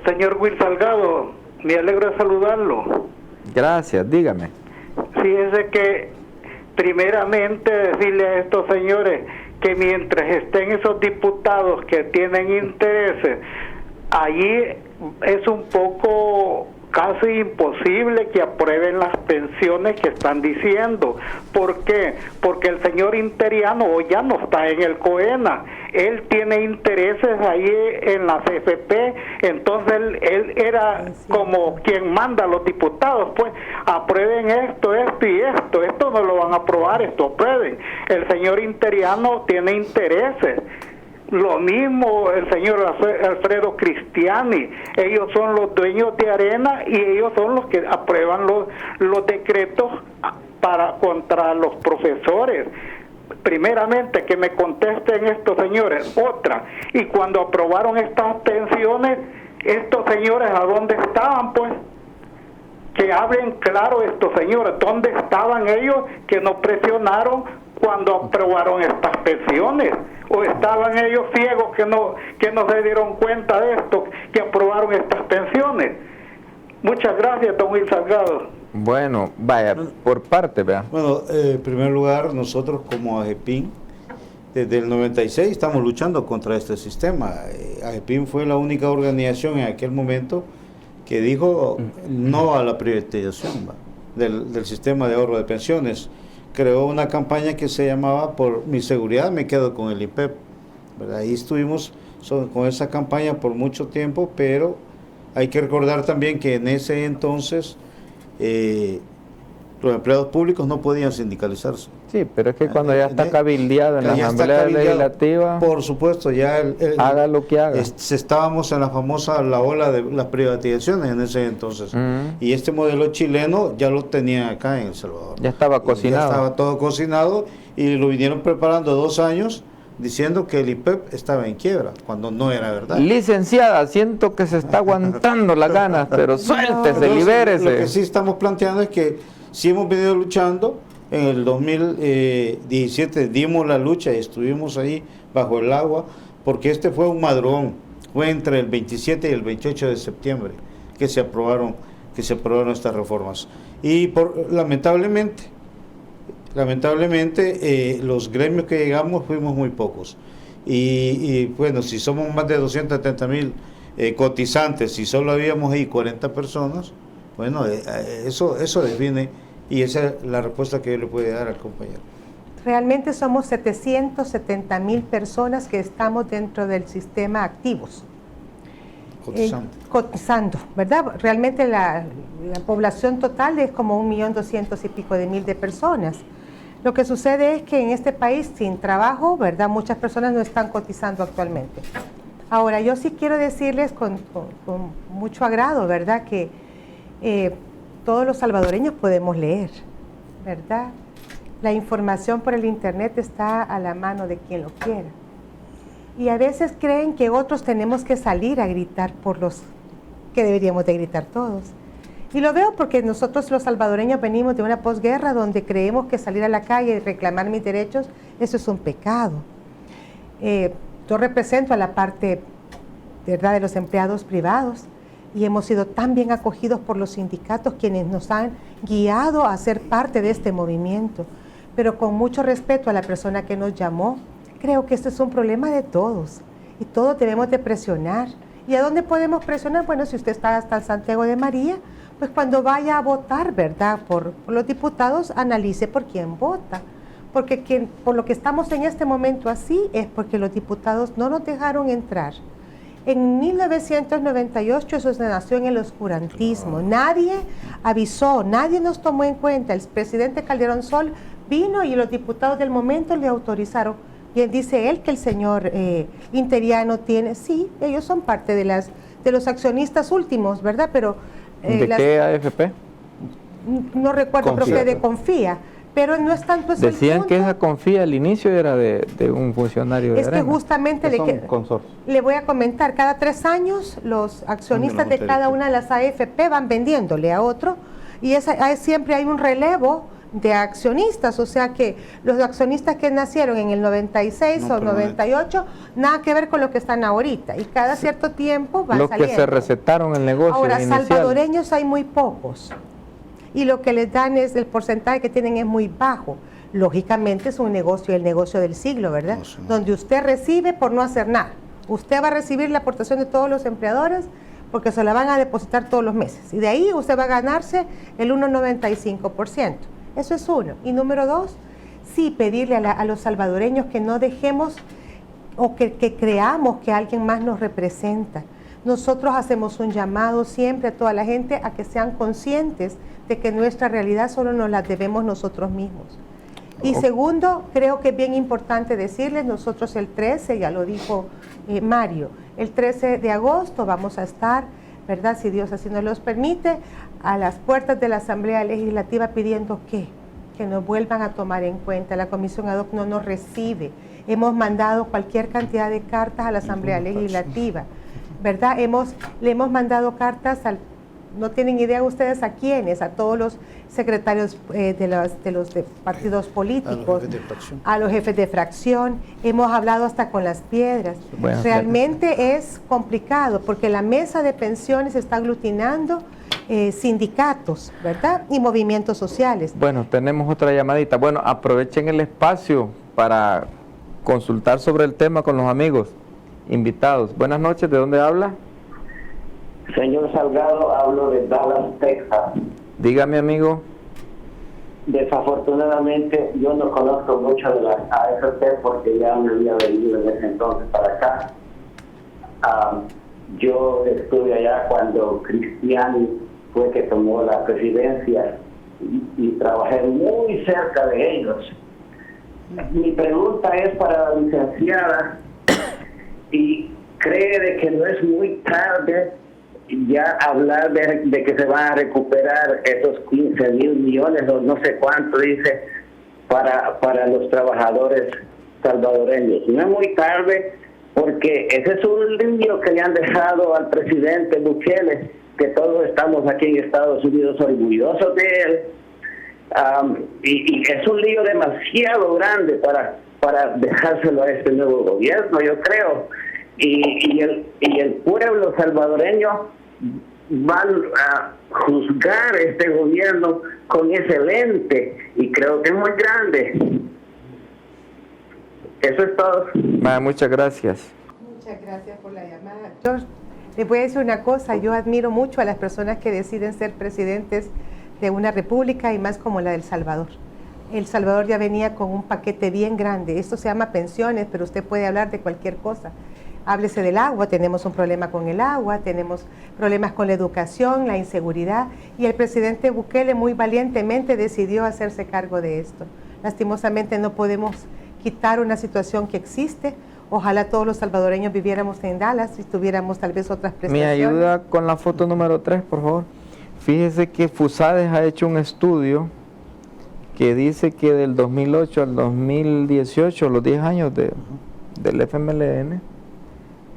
Señor Will Salgado, me alegro de saludarlo. Gracias, dígame. Fíjese que primeramente decirle a estos señores que mientras estén esos diputados que tienen intereses, allí es un poco casi imposible que aprueben las pensiones que están diciendo. ¿Por qué? Porque el señor Interiano hoy ya no está en el COENA, él tiene intereses ahí en la CFP, entonces él era como quien manda a los diputados, pues aprueben esto y esto no lo van a aprobar, esto aprueben. El señor Interiano tiene intereses. Lo mismo el señor Alfredo Cristiani, ellos son los dueños de Arena y ellos son los que aprueban los decretos contra los profesores. Primeramente que me contesten estos señores. Otra, y cuando aprobaron estas pensiones, estos señores ¿a dónde estaban? Pues que hablen claro estos señores, ¿dónde estaban ellos que nos presionaron cuando aprobaron estas pensiones? ¿O estaban ellos ciegos que no se dieron cuenta de esto, que aprobaron estas pensiones? Muchas gracias, don Will Salgado. Bueno, vaya, por parte, vea. Bueno, en primer lugar, nosotros como AGEPIN, desde el 96 estamos luchando contra este sistema. AGEPIN fue la única organización en aquel momento que dijo no a la privatización del sistema de ahorro de pensiones. Creó una campaña que se llamaba Por mi seguridad me quedo con el IPEP, ¿verdad? Ahí estuvimos con esa campaña por mucho tiempo, pero hay que recordar también que en ese entonces los empleados públicos no podían sindicalizarse. Sí, pero es que cuando ya está cabildeado en la Asamblea Legislativa, por supuesto, ya haga lo que haga. Estábamos en la ola de las privatizaciones en ese entonces. Y este modelo chileno ya lo tenía acá en El Salvador. Ya estaba cocinado. Ya estaba todo cocinado y lo vinieron preparando 2 años diciendo que el IPEP estaba en quiebra, cuando no era verdad. Licenciada, siento que se está aguantando las ganas, pero suéltese, libérese. Lo que sí estamos planteando es que sí hemos venido luchando. En el 2017 dimos la lucha y estuvimos ahí bajo el agua, porque este fue un madrugón. Fue entre el 27 y el 28 de septiembre que se aprobaron estas reformas. Y lamentablemente, los gremios que llegamos fuimos muy pocos. Y bueno, si somos más de 270,000 cotizantes y solo habíamos ahí 40 personas, bueno, eso define. Y esa es la respuesta que yo le puedo dar al compañero. realmente somos 770,000 personas que estamos dentro del sistema activos. Cotizando, ¿verdad? Realmente la población total es como 1.200.000 y pico de personas. Lo que sucede es que en este país sin trabajo, ¿verdad? Muchas personas no están cotizando actualmente. Ahora, yo sí quiero decirles con mucho agrado, ¿verdad? Que todos los salvadoreños podemos leer, ¿verdad? La información por el internet está a la mano de quien lo quiera. Y a veces creen que otros tenemos que salir a gritar por los que deberíamos de gritar todos. Y lo veo porque nosotros los salvadoreños venimos de una posguerra donde creemos que salir a la calle y reclamar mis derechos, eso es un pecado. Yo represento a la parte, ¿verdad?, de los empleados privados y hemos sido tan bien acogidos por los sindicatos quienes nos han guiado a ser parte de este movimiento. Pero con mucho respeto a la persona que nos llamó, creo que este es un problema de todos y todos debemos de presionar. ¿Y a dónde podemos presionar? Bueno, si usted está hasta Santiago de María, pues cuando vaya a votar, ¿verdad?, por los diputados, analice por quién vota. Porque por lo que estamos en este momento así es porque los diputados no nos dejaron entrar. En 1998 eso se nació en el oscurantismo. Nadie avisó, nadie nos tomó en cuenta. El presidente Calderón Sol vino y los diputados del momento le autorizaron. Bien, dice él que el señor Interiano tiene, sí, ellos son parte de los accionistas últimos, ¿verdad? Pero ¿de qué AFP? No recuerdo, creo que de Confía, pero no es tanto eso. Decían que esa Confía al inicio era de un funcionario de Es que justamente le voy a comentar, cada 3 años los accionistas de cada una de las AFP van vendiéndole a otro y siempre hay un relevo de accionistas, o sea que los accionistas que nacieron en el 96 o 98, nada que ver con lo que están ahorita, y cada cierto tiempo van saliendo. Los que se recetaron el negocio ahora, inicial. Salvadoreños hay muy pocos, y lo que les dan es, el porcentaje que tienen es muy bajo. Lógicamente es un negocio, el negocio del siglo, ¿verdad? No, sí. Donde usted recibe por no hacer nada. Usted va a recibir la aportación de todos los empleadores porque se la van a depositar todos los meses, y de ahí usted va a ganarse el 1,95%. Eso es uno. Y número 2, sí pedirle a los salvadoreños que no dejemos o que creamos que alguien más nos representa. Nosotros hacemos un llamado siempre a toda la gente a que sean conscientes de que nuestra realidad solo nos la debemos nosotros mismos. Y segundo, creo que es bien importante decirles, nosotros el 13, ya lo dijo Mario, el 13 de agosto vamos a estar, ¿verdad?, si Dios así nos los permite, a las puertas de la Asamblea Legislativa pidiendo que nos vuelvan a tomar en cuenta. La Comisión Ad Hoc no nos recibe. Hemos mandado cualquier cantidad de cartas a la Asamblea Legislativa, ¿verdad? Le hemos mandado cartas no tienen idea ustedes a quiénes, a todos los secretarios de los partidos políticos, a los jefes de fracción, hemos hablado hasta con Las Piedras. Bueno, realmente es complicado porque la mesa de pensiones está aglutinando sindicatos, ¿verdad?, y movimientos sociales. Bueno, tenemos otra llamadita. Bueno, aprovechen el espacio para consultar sobre el tema con los amigos invitados. Buenas noches, ¿de dónde habla? Señor Salgado, hablo de Dallas, Texas. Dígame, amigo. Desafortunadamente yo no conozco mucho de las AFP porque ya me había venido en ese entonces para acá. Yo estuve allá cuando Cristiani fue que tomó la presidencia y trabajé muy cerca de ellos. Mi pregunta es para la licenciada, y cree de que no es muy tarde ya hablar de que se van a recuperar esos 15,000 millones o no sé cuánto dice para los trabajadores salvadoreños. No es muy tarde porque ese es un lío que le han dejado al presidente Bukele, que todos estamos aquí en Estados Unidos orgullosos de él, y es un lío demasiado grande para dejárselo a este nuevo gobierno, yo creo. Y el pueblo salvadoreño van a juzgar este gobierno con ese lente, y creo que es muy grande. Eso es todo. Muchas gracias. Muchas gracias por la llamada. Yo les voy a decir una cosa, yo admiro mucho a las personas que deciden ser presidentes de una república y más como la de El Salvador. El Salvador ya venía con un paquete bien grande. Esto se llama pensiones, pero usted puede hablar de cualquier cosa. Háblese del agua, tenemos un problema con el agua, tenemos problemas con la educación, la inseguridad, y el presidente Bukele muy valientemente decidió hacerse cargo de esto. Lastimosamente no podemos quitar una situación que existe. Ojalá todos los salvadoreños viviéramos en Dallas y tuviéramos tal vez otras prestaciones. Me ayuda con la foto número 3, por favor. Fíjese que FUSADES ha hecho un estudio que dice que del 2008 al 2018, los 10 años del FMLN,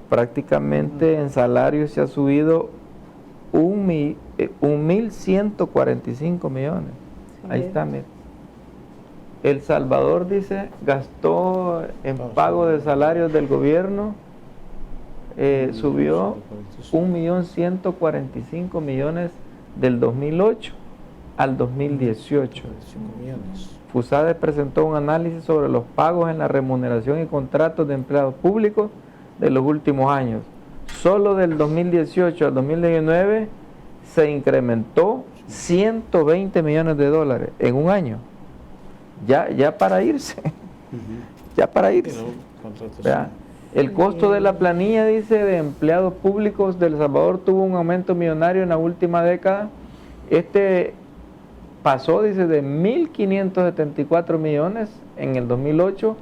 prácticamente en salario se ha subido 1.145 millones. Sí. Ahí está, mire. El Salvador, dice, gastó en pago de salarios del gobierno, subió 1.145 millones del 2008 al 2018. FUSADES presentó un análisis sobre los pagos en la remuneración y contratos de empleados públicos de los últimos años. Solo del 2018 al 2019 se incrementó 120 millones de dólares en un año. Ya para irse. Ya para irse. Vea, el costo de la planilla, dice, de empleados públicos de El Salvador tuvo un aumento millonario en la última década. Pasó, dice, de 1.574 millones en el 2008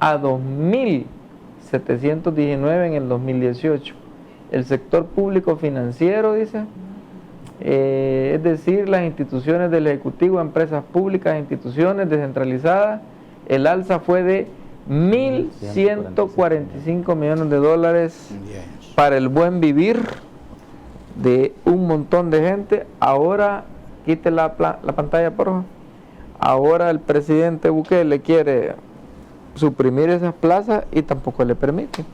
a 2.719 en el 2018. El sector público financiero, dice, es decir, las instituciones del Ejecutivo, empresas públicas, instituciones descentralizadas, el alza fue de 1.145 millones de dólares para el buen vivir de un montón de gente. Ahora, quite la pantalla, por favor. Ahora el presidente Bukele quiere suprimir esas plazas y tampoco le permite.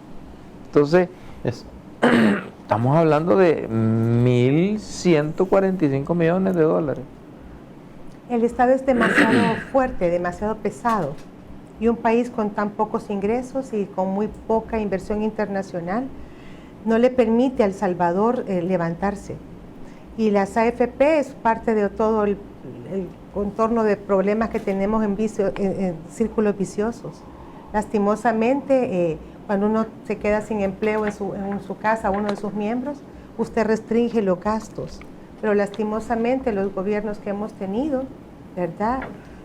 Entonces, estamos hablando de 1.145 millones de dólares. El Estado es demasiado fuerte, demasiado pesado, y un país con tan pocos ingresos y con muy poca inversión internacional no le permite a El Salvador levantarse. Y las AFP es parte de todo el contorno de problemas que tenemos en círculos viciosos. Lastimosamente, cuando uno se queda sin empleo en su casa, uno de sus miembros, usted restringe los gastos. Pero lastimosamente los gobiernos que hemos tenido, ¿verdad?,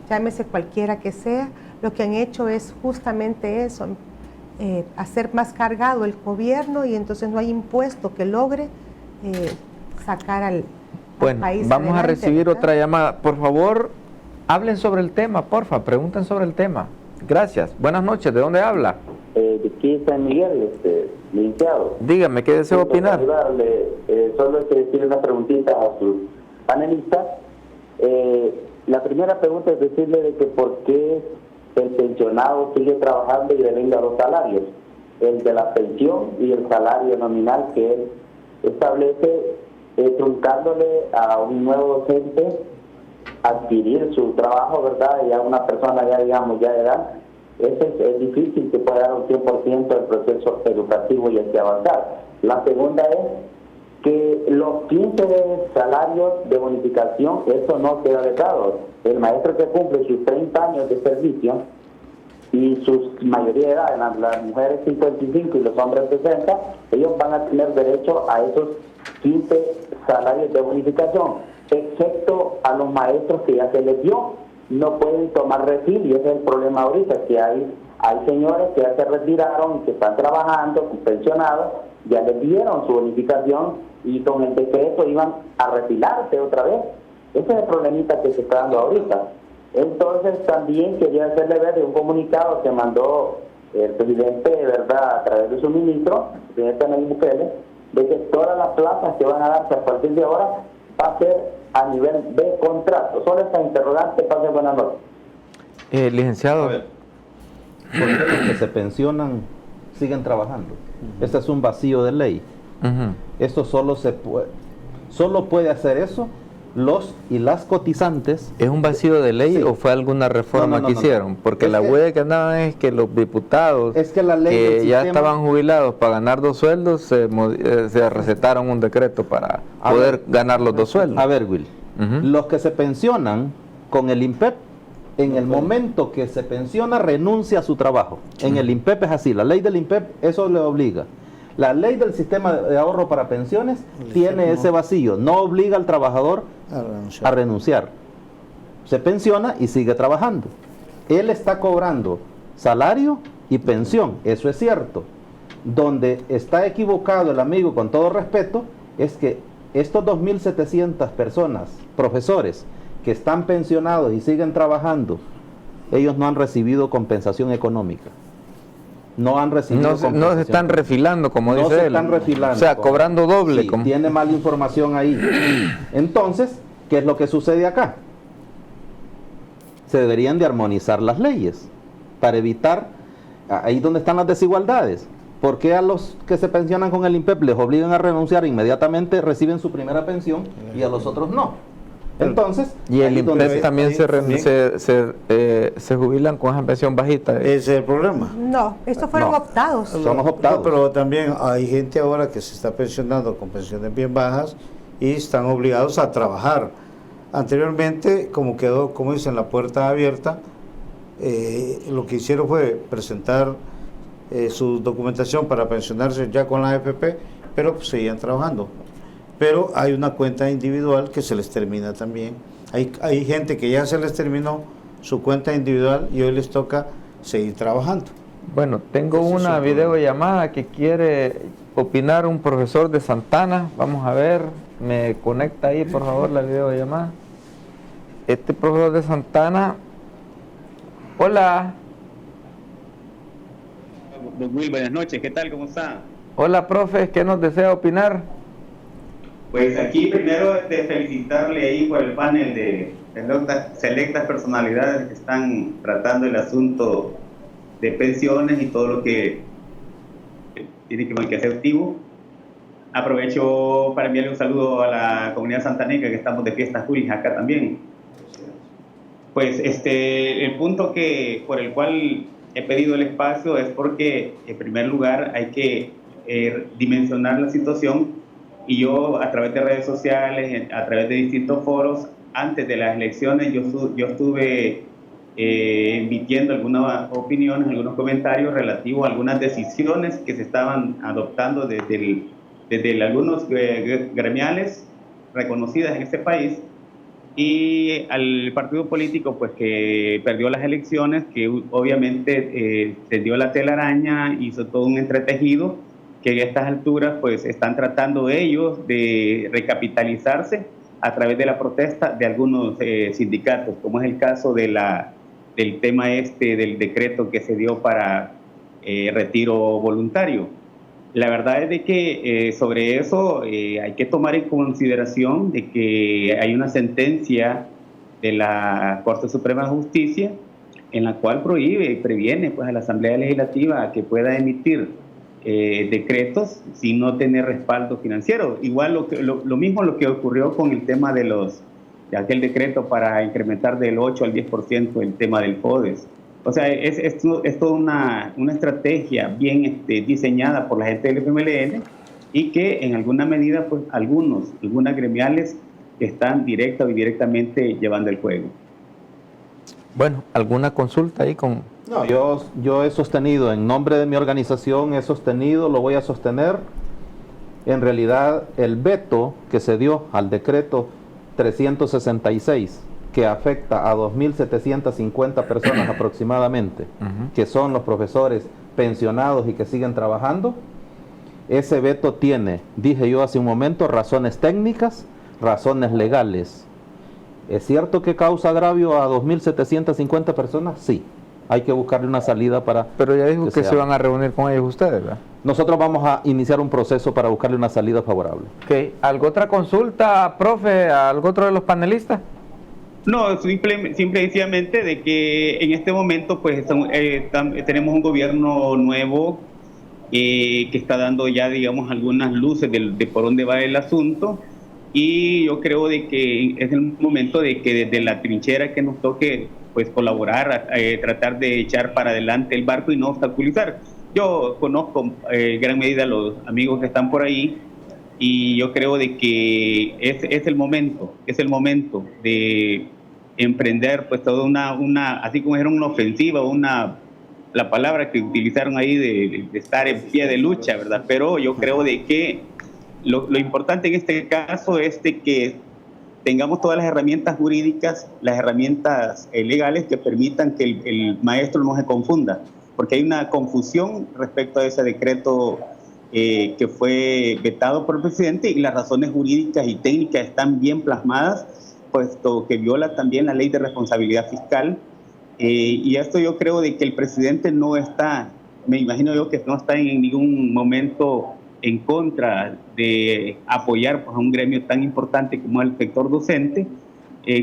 llámese cualquiera que sea, lo que han hecho es justamente eso, hacer más cargado el gobierno, y entonces no hay impuesto que logre sacar al país vamos adelante, a recibir, ¿verdad? otra llamada. Por favor, hablen sobre el tema, porfa, pregunten sobre el tema. Gracias. Buenas noches. ¿De dónde habla? De aquí San Miguel, licenciado. Dígame, ¿qué desea opinar? Solo decir una preguntita a sus panelistas. La primera pregunta es decirle de que por qué el pensionado sigue trabajando y devenga los salarios, el de la pensión y el salario nominal que él establece, truncándole a un nuevo docente adquirir su trabajo, ¿verdad? Ya una persona ya, digamos, ya de edad, es difícil que pueda dar un 100% del proceso educativo y hay que avanzar. La segunda es que los 15 salarios de bonificación, eso no queda vetado. El maestro que cumple sus 30 años de servicio y su mayoría de edad, las mujeres 55 y los hombres 60, ellos van a tener derecho a esos 15 salarios de bonificación, excepto a los maestros que ya se les dio, no pueden tomar refil, y ese es el problema ahorita, que hay señores que ya se retiraron y que están trabajando, pensionados, ya les dieron su bonificación y con el decreto iban a refilarse otra vez. Ese es el problemita que se está dando ahorita. Entonces también quería hacerle ver de un comunicado que mandó el presidente, ¿verdad?, a través de su ministro, el presidente Nayib Bukele, de que todas las plazas que van a darse a partir de ahora va a ser a nivel de contrato. Solo esta interrogante, pase buenas noches. Licenciado. A ver, ¿por qué los que se pensionan siguen trabajando? Este es un vacío de ley. Esto solo puede hacer eso los y las cotizantes. ¿Es un vacío de ley, sí, o fue alguna reforma que hicieron? Porque la huella que andaban es que los diputados que la ley ya estaban jubilados para ganar 2 sueldos, se recetaron un decreto para poder ganar los 2 sueldos. A ver, Will, los que se pensionan con el INPEP En el momento que se pensiona, renuncia a su trabajo. En el INPEP es así, la ley del INPEP eso le obliga. La ley del sistema de ahorro para pensiones tiene ese vacío, no obliga al trabajador a renunciar. Se pensiona y sigue trabajando. Él está cobrando salario y pensión, eso es cierto. Donde está equivocado el amigo, con todo respeto, es que estos 2.700 personas, profesores, que están pensionados y siguen trabajando, ellos no han recibido compensación económica. No han recibido compensación. No se están refilando, como dice él. No se están refilando. O sea, cobrando doble. Sí, tiene mala información ahí. Entonces, ¿qué es lo que sucede acá? Se deberían de armonizar las leyes para evitar ahí donde están las desigualdades. ¿Por qué a los que se pensionan con el INPEP les obligan a renunciar inmediatamente, reciben su primera pensión y a los otros no? Entonces, y el INPEP también se jubilan con esa pensión bajita. Ese es el problema. No, estos fueron optados. Somos optados. No, pero también hay gente ahora que se está pensionando con pensiones bien bajas y están obligados a trabajar. Anteriormente, como quedó, como dicen, la puerta abierta, lo que hicieron fue presentar su documentación para pensionarse ya con la AFP, pero pues, seguían trabajando. Pero hay una cuenta individual que se les termina también. Hay gente que ya se les terminó su cuenta individual y hoy les toca seguir trabajando. Bueno, tengo una videollamada que quiere opinar un profesor de Santana. Vamos a ver, me conecta ahí por favor la videollamada. Este profesor de Santana. Hola. Don Will, buenas noches, ¿qué tal? ¿Cómo está? Hola, profe, ¿qué nos desea opinar? Pues aquí primero de felicitarle ahí por el panel de selectas personalidades que están tratando el asunto de pensiones y todo lo que tiene que ver con el quehacer activo. Aprovecho para enviarle un saludo a la comunidad santaneca, que estamos de fiestas juris acá también. Pues el punto por el cual he pedido el espacio es porque, en primer lugar, hay que dimensionar la situación. Y yo, a través de redes sociales, a través de distintos foros, antes de las elecciones, yo estuve emitiendo algunas opiniones, algunos comentarios relativos a algunas decisiones que se estaban adoptando desde algunos gremiales reconocidas en este país, y al partido político pues que perdió las elecciones, que obviamente tendió la telaraña, hizo todo un entretejido, que a estas alturas pues están tratando ellos de recapitalizarse a través de la protesta de algunos sindicatos, como es el caso del tema del decreto que se dio para retiro voluntario. La verdad es de que sobre eso hay que tomar en consideración de que hay una sentencia de la Corte Suprema de Justicia en la cual prohíbe y previene pues a la Asamblea Legislativa que pueda emitir decretos sin no tener respaldo financiero. Igual lo mismo lo que ocurrió con el tema de aquel decreto para incrementar del 8 al 10% el tema del FODES. O sea, es toda una estrategia bien diseñada por la gente del FMLN, y que en alguna medida pues algunas gremiales están directa o indirectamente llevando el juego. Bueno, ¿alguna consulta ahí con...? No, yo he sostenido, en nombre de mi organización, lo voy a sostener. En realidad, el veto que se dio al decreto 366, que afecta a 2.750 personas aproximadamente, que son los profesores pensionados y que siguen trabajando, ese veto tiene, dije yo hace un momento, razones técnicas, razones legales. ¿Es cierto que causa agravio a 2.750 personas? Sí. Hay que buscarle una salida para... Pero ya dijo que se van a reunir con ellos ustedes, ¿verdad? Nosotros vamos a iniciar un proceso para buscarle una salida favorable. Okay. ¿Alguna otra consulta, profe? ¿Algo otro de los panelistas? No, simplemente de que en este momento pues tenemos un gobierno nuevo que está dando ya, digamos, algunas luces de por dónde va el asunto, y yo creo de que es el momento de que desde la trinchera que nos toque pues colaborar, tratar de echar para adelante el barco y no obstaculizar. Yo conozco en gran medida a los amigos que están por ahí, y yo creo de que es el momento de emprender pues toda una así como era una ofensiva, la palabra que utilizaron ahí de estar en pie de lucha, ¿verdad? Pero yo creo de que lo importante en este caso es de que tengamos todas las herramientas jurídicas, las herramientas legales que permitan que el maestro no se confunda, porque hay una confusión respecto a ese decreto que fue vetado por el presidente, y las razones jurídicas y técnicas están bien plasmadas, puesto que viola también la ley de responsabilidad fiscal. Y esto yo creo de que el presidente no está, me imagino yo que no está en ningún momento en contra de apoyar pues, a un gremio tan importante como el sector docente,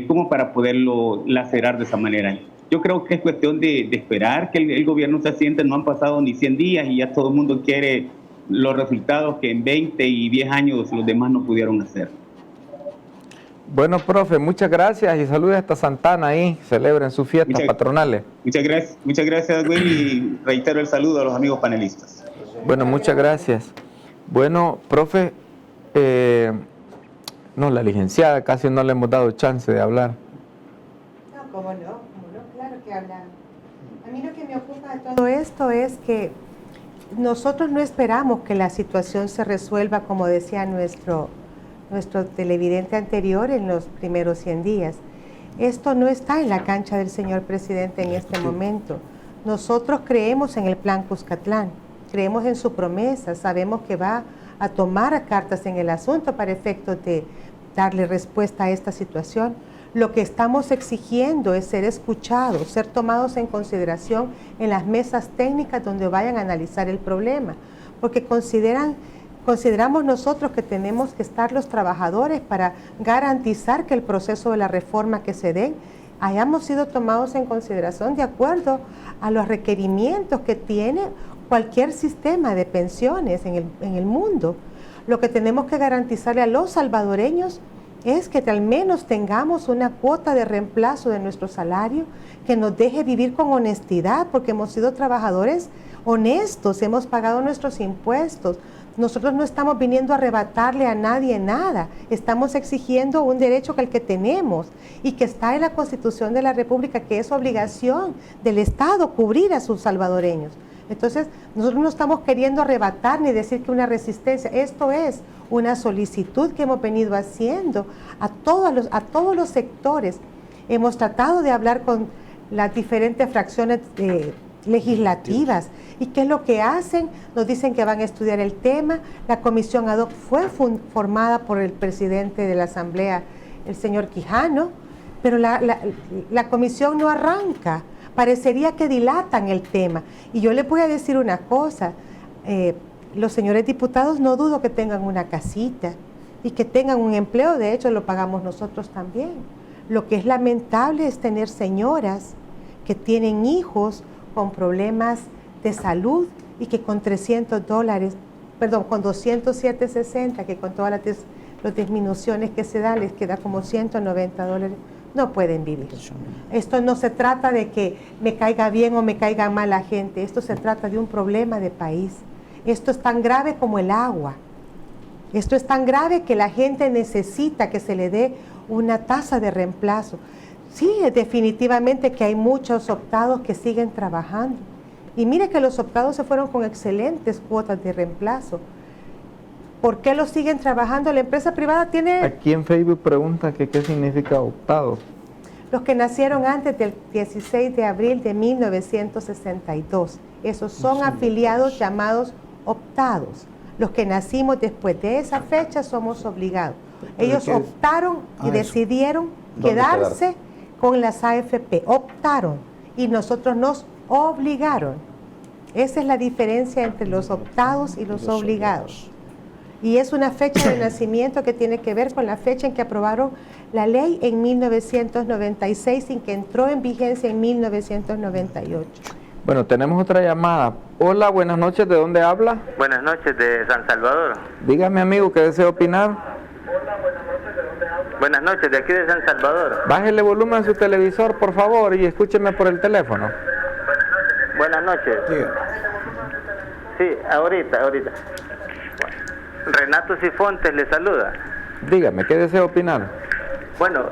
como para poderlo lacerar de esa manera. Yo creo que es cuestión de esperar que el gobierno se asiente. No han pasado ni 100 días y ya todo el mundo quiere los resultados que en 20 y 10 años los demás no pudieron hacer. Bueno, profe, muchas gracias y saludos hasta Santana ahí, celebren sus fiestas patronales. Muchas gracias, Will, y reitero el saludo a los amigos panelistas. Bueno, muchas gracias. Bueno, profe, no, la licenciada casi no le hemos dado chance de hablar. No, cómo no, claro que hablan. A mí lo que me ocupa de todo esto es que nosotros no esperamos que la situación se resuelva, como decía nuestro televidente anterior, en los primeros 100 días. Esto no está en la cancha del señor presidente en este momento. Nosotros creemos en el plan Cuscatlán, creemos en su promesa, sabemos que va a tomar cartas en el asunto para efectos de darle respuesta a esta situación. Lo que estamos exigiendo es ser escuchados, ser tomados en consideración en las mesas técnicas donde vayan a analizar el problema, porque consideramos nosotros que tenemos que estar los trabajadores para garantizar que el proceso de la reforma que se den hayamos sido tomados en consideración de acuerdo a los requerimientos que tiene cualquier sistema de pensiones en el mundo. Lo que tenemos que garantizarle a los salvadoreños es que al menos tengamos una cuota de reemplazo de nuestro salario que nos deje vivir con honestidad, porque hemos sido trabajadores honestos, hemos pagado nuestros impuestos. Nosotros no estamos viniendo a arrebatarle a nadie nada, estamos exigiendo un derecho que el que tenemos y que está en la Constitución de la República, que es obligación del Estado cubrir a sus salvadoreños. Entonces, nosotros no estamos queriendo arrebatar ni decir que una resistencia, esto es una solicitud que hemos venido haciendo a todos los sectores. Hemos tratado de hablar con las diferentes fracciones legislativas. ¿Y qué es lo que hacen? Nos dicen que van a estudiar el tema. La comisión ad hoc fue formada por el presidente de la Asamblea, el señor Quijano, pero la comisión no arranca. Parecería que dilatan el tema. Y yo les voy a decir una cosa, los señores diputados no dudo que tengan una casita y que tengan un empleo, de hecho lo pagamos nosotros también. Lo que es lamentable es tener señoras que tienen hijos con problemas de salud y que con $300, con 207.60, que con todas las disminuciones que se dan les queda como $190, no pueden vivir. Esto no se trata de que me caiga bien o me caiga mal la gente, esto se trata de un problema de país. Esto es tan grave como el agua. Esto es tan grave que la gente necesita que se le dé una tasa de reemplazo. Sí, definitivamente que hay muchos optados que siguen trabajando. Y mire que los optados se fueron con excelentes cuotas de reemplazo. ¿Por qué los siguen trabajando? La empresa privada tiene... Aquí en Facebook pregunta que qué significa optado. Los que nacieron antes del 16 de abril de 1962. Esos son afiliados llamados optados. Los que nacimos después de esa fecha somos obligados. Ellos optaron y decidieron quedarse con las AFP. Optaron y nosotros nos obligaron. Esa es la diferencia entre los optados y los obligados. Y es una fecha de nacimiento que tiene que ver con la fecha en que aprobaron la ley en 1996 y que entró en vigencia en 1998. Bueno, tenemos otra llamada. Hola, buenas noches, ¿de dónde habla? Buenas noches, de San Salvador. Dígame, amigo, ¿qué desea opinar? Buenas noches, de aquí de San Salvador. Bájele volumen a su televisor, por favor, y escúcheme por el teléfono. Buenas noches. Sí, ahorita. Renato Cifontes le saluda. Dígame, ¿qué desea opinar? Bueno,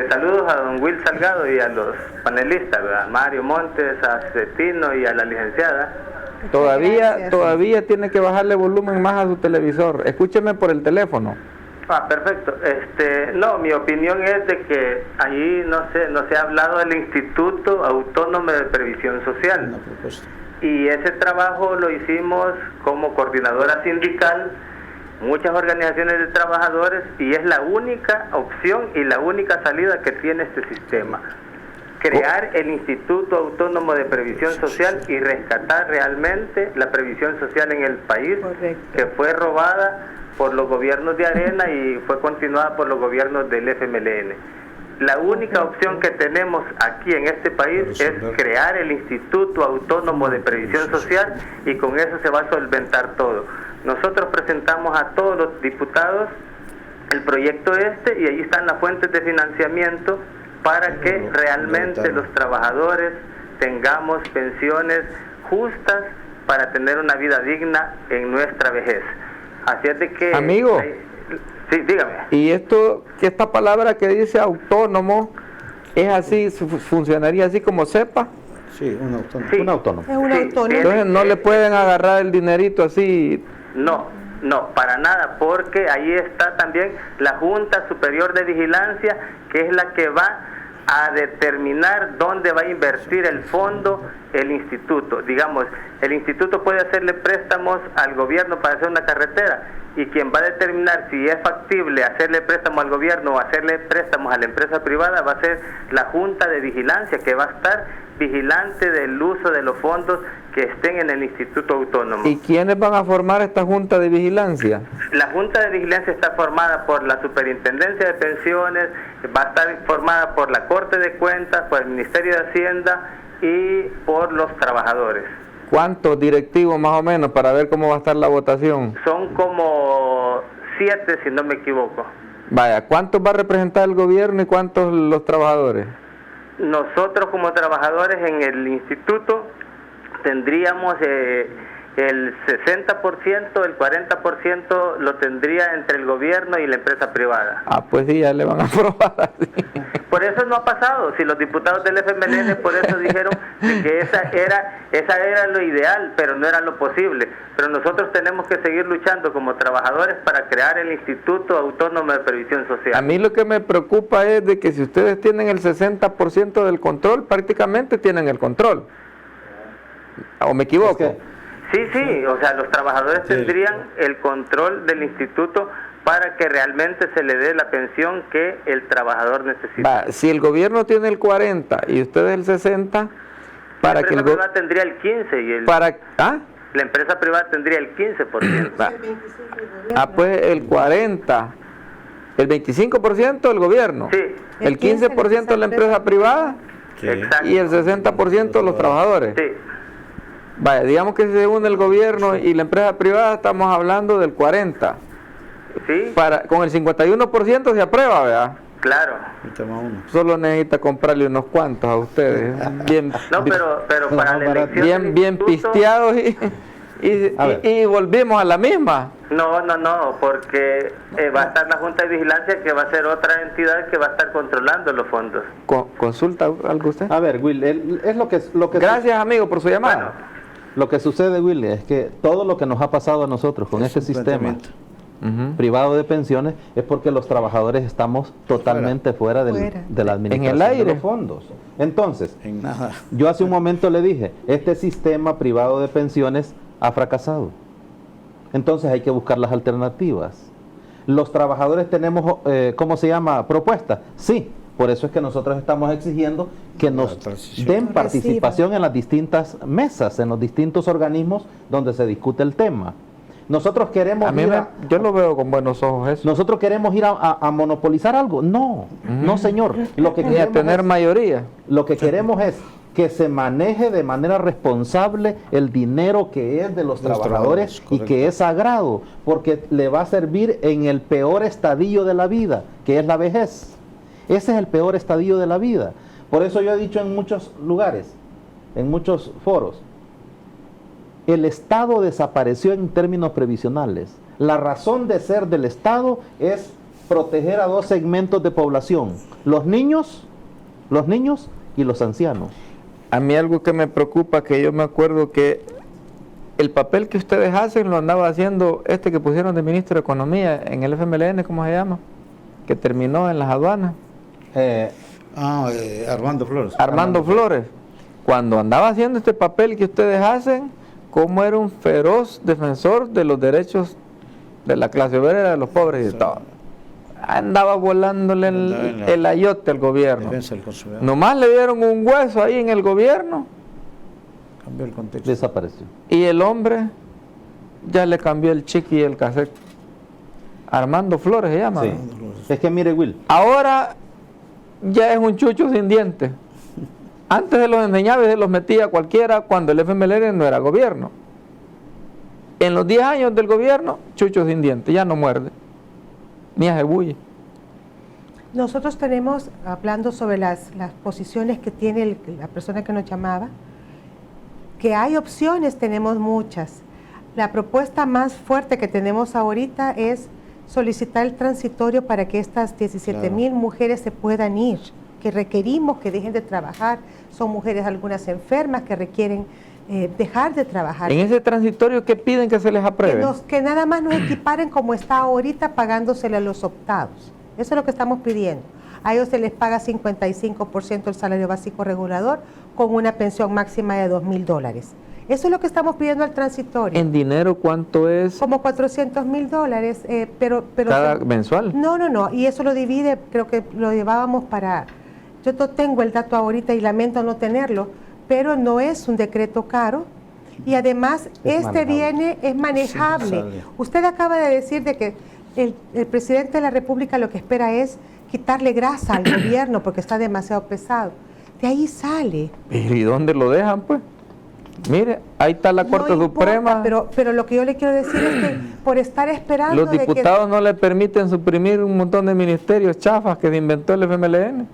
saludos a don Will Salgado y a los panelistas, ¿verdad? Mario Montes, a Cetino y a la licenciada. Todavía tiene que bajarle volumen más a su televisor. Escúcheme por el teléfono. Ah, perfecto. No, mi opinión es de que ahí no se ha hablado del Instituto Autónomo de Previsión Social. Y ese trabajo lo hicimos como coordinadora sindical, muchas organizaciones de trabajadores, y es la única opción y la única salida que tiene este sistema. Crear el Instituto Autónomo de Previsión Social y rescatar realmente la previsión social en el país. Correcto. Que fue robada por los gobiernos de Arena y fue continuada por los gobiernos del FMLN. La única opción que tenemos aquí en este país es crear el Instituto Autónomo de Previsión Social, y con eso se va a solventar todo. Nosotros presentamos a todos los diputados el proyecto y ahí están las fuentes de financiamiento para que realmente los trabajadores tengamos pensiones justas para tener una vida digna en nuestra vejez. Así es de que... Amigo, sí, dígame. Y esta palabra que dice autónomo, ¿es así, funcionaría así como sepa? Sí, un autónomo. Sí. Un autónomo. Es un autónomo. Entonces no le pueden agarrar el dinerito así. No, para nada, porque ahí está también la Junta Superior de Vigilancia, que es la que va a determinar dónde va a invertir el fondo el instituto. Digamos, el instituto puede hacerle préstamos al gobierno para hacer una carretera, y quien va a determinar si es factible hacerle préstamo al gobierno o hacerle préstamos a la empresa privada va a ser la Junta de Vigilancia, que va a estar vigilante del uso de los fondos que estén en el Instituto Autónomo. ¿Y quiénes van a formar esta Junta de Vigilancia? La Junta de Vigilancia está formada por la Superintendencia de Pensiones, va a estar formada por la Corte de Cuentas, por el Ministerio de Hacienda y por los trabajadores. ¿Cuántos directivos más o menos para ver cómo va a estar la votación? Son como 7, si no me equivoco. Vaya, ¿cuántos va a representar el gobierno y cuántos los trabajadores? Nosotros como trabajadores en el instituto tendríamos el 60%, el 40% lo tendría entre el gobierno y la empresa privada. Ah, pues sí, ya le van a aprobar así. Por eso no ha pasado. Si los diputados del FMLN por eso dijeron que esa era lo ideal, pero no era lo posible. Pero nosotros tenemos que seguir luchando como trabajadores para crear el Instituto Autónomo de Previsión Social. A mí lo que me preocupa es de que si ustedes tienen el 60% del control, prácticamente tienen el control. ¿O me equivoco? Sí, o sea, los trabajadores tendrían el control del instituto para que realmente se le dé la pensión que el trabajador necesita. Si el gobierno tiene el 40 y ustedes el 60, para que el gobierno privada tendría el 15 y la empresa privada tendría el 15%. Pues el 40, el 25% el gobierno, el 15% la empresa privada y el 60% los trabajadores. Sí. Vaya, digamos que se une el gobierno y la empresa privada, estamos hablando del 40. Sí. Con el 51% se aprueba, ¿verdad? Claro. Solo necesita comprarle unos cuantos a ustedes. Bien, pero para la elección bien pisteados y volvimos a la misma. No, porque va a estar la Junta de Vigilancia, que va a ser otra entidad que va a estar controlando los fondos. ¿Consulta algo usted? A ver, Will, es lo que Gracias, amigo, por su llamada. Bueno, lo que sucede, Will, es que todo lo que nos ha pasado a nosotros con este sistema privado de pensiones es porque los trabajadores estamos totalmente fuera de la administración de los fondos. Entonces, yo hace un momento le dije, este sistema privado de pensiones ha fracasado. Entonces hay que buscar las alternativas. Los trabajadores tenemos, ¿cómo se llama? Propuestas. Sí, por eso es que nosotros estamos exigiendo que nos den participación en las distintas mesas, en los distintos organismos donde se discute el tema. Nosotros queremos yo lo veo con buenos ojos eso. ¿Nosotros queremos ir a monopolizar algo? No, no señor. Lo que ni a tener mayoría. Lo que queremos es que se maneje de manera responsable el dinero que es de los trabajadores y que es sagrado, porque le va a servir en el peor estadio de la vida, que es la vejez. Ese es el peor estadio de la vida. Por eso yo he dicho en muchos lugares, en muchos foros, el Estado desapareció en términos previsionales. La razón de ser del Estado es proteger a dos segmentos de población, los niños y los ancianos. A mí algo que me preocupa, que yo me acuerdo que el papel que ustedes hacen lo andaba haciendo este que pusieron de ministro de Economía en el FMLN, ¿cómo se llama? Que terminó en las aduanas. Armando Flores. Armando Flores. Cuando andaba haciendo este papel que ustedes hacen, como era un feroz defensor de los derechos de la clase obrera, de los pobres y de todo. Andaba volándole el ayote al gobierno. Nomás le dieron un hueso ahí en el gobierno. Cambió el contexto. Desapareció. Y el hombre ya le cambió el chiqui y el cassette. Armando Flores se llama. Sí. Es que mire, Will. Ahora ya es un chucho sin dientes. Antes se los enseñaba y se los metía cualquiera cuando el FMLN no era gobierno. En los 10 años del gobierno, chucho sin dientes, ya no muerde, ni hace bulle. Nosotros tenemos, hablando sobre las posiciones que tiene la persona que nos llamaba, que hay opciones, tenemos muchas. La propuesta más fuerte que tenemos ahorita es solicitar el transitorio para que estas 17,000 mujeres se puedan ir, que requerimos que dejen de trabajar. Son mujeres algunas enfermas que requieren dejar de trabajar. En ese transitorio, ¿qué piden que se les apruebe? Que nada más nos equiparen como está ahorita, pagándosele a los optados. Eso es lo que estamos pidiendo. A ellos se les paga 55% el salario básico regulador con una pensión máxima de $2,000. Eso es lo que estamos pidiendo al transitorio. ¿En dinero cuánto es? Como $400,000, pero ¿Cada mensual? No, y eso lo divide, creo que lo llevábamos para... Yo no tengo el dato ahorita y lamento no tenerlo, pero no es un decreto caro y además es manejable. Sí, usted acaba de decir de que el presidente de la República lo que espera es quitarle grasa al gobierno porque está demasiado pesado. De ahí sale. ¿Y dónde lo dejan, pues? Mire, ahí está la Corte Suprema. Pero lo que yo le quiero decir es que por estar esperando... Los diputados no le permiten suprimir un montón de ministerios chafas que inventó el FMLN.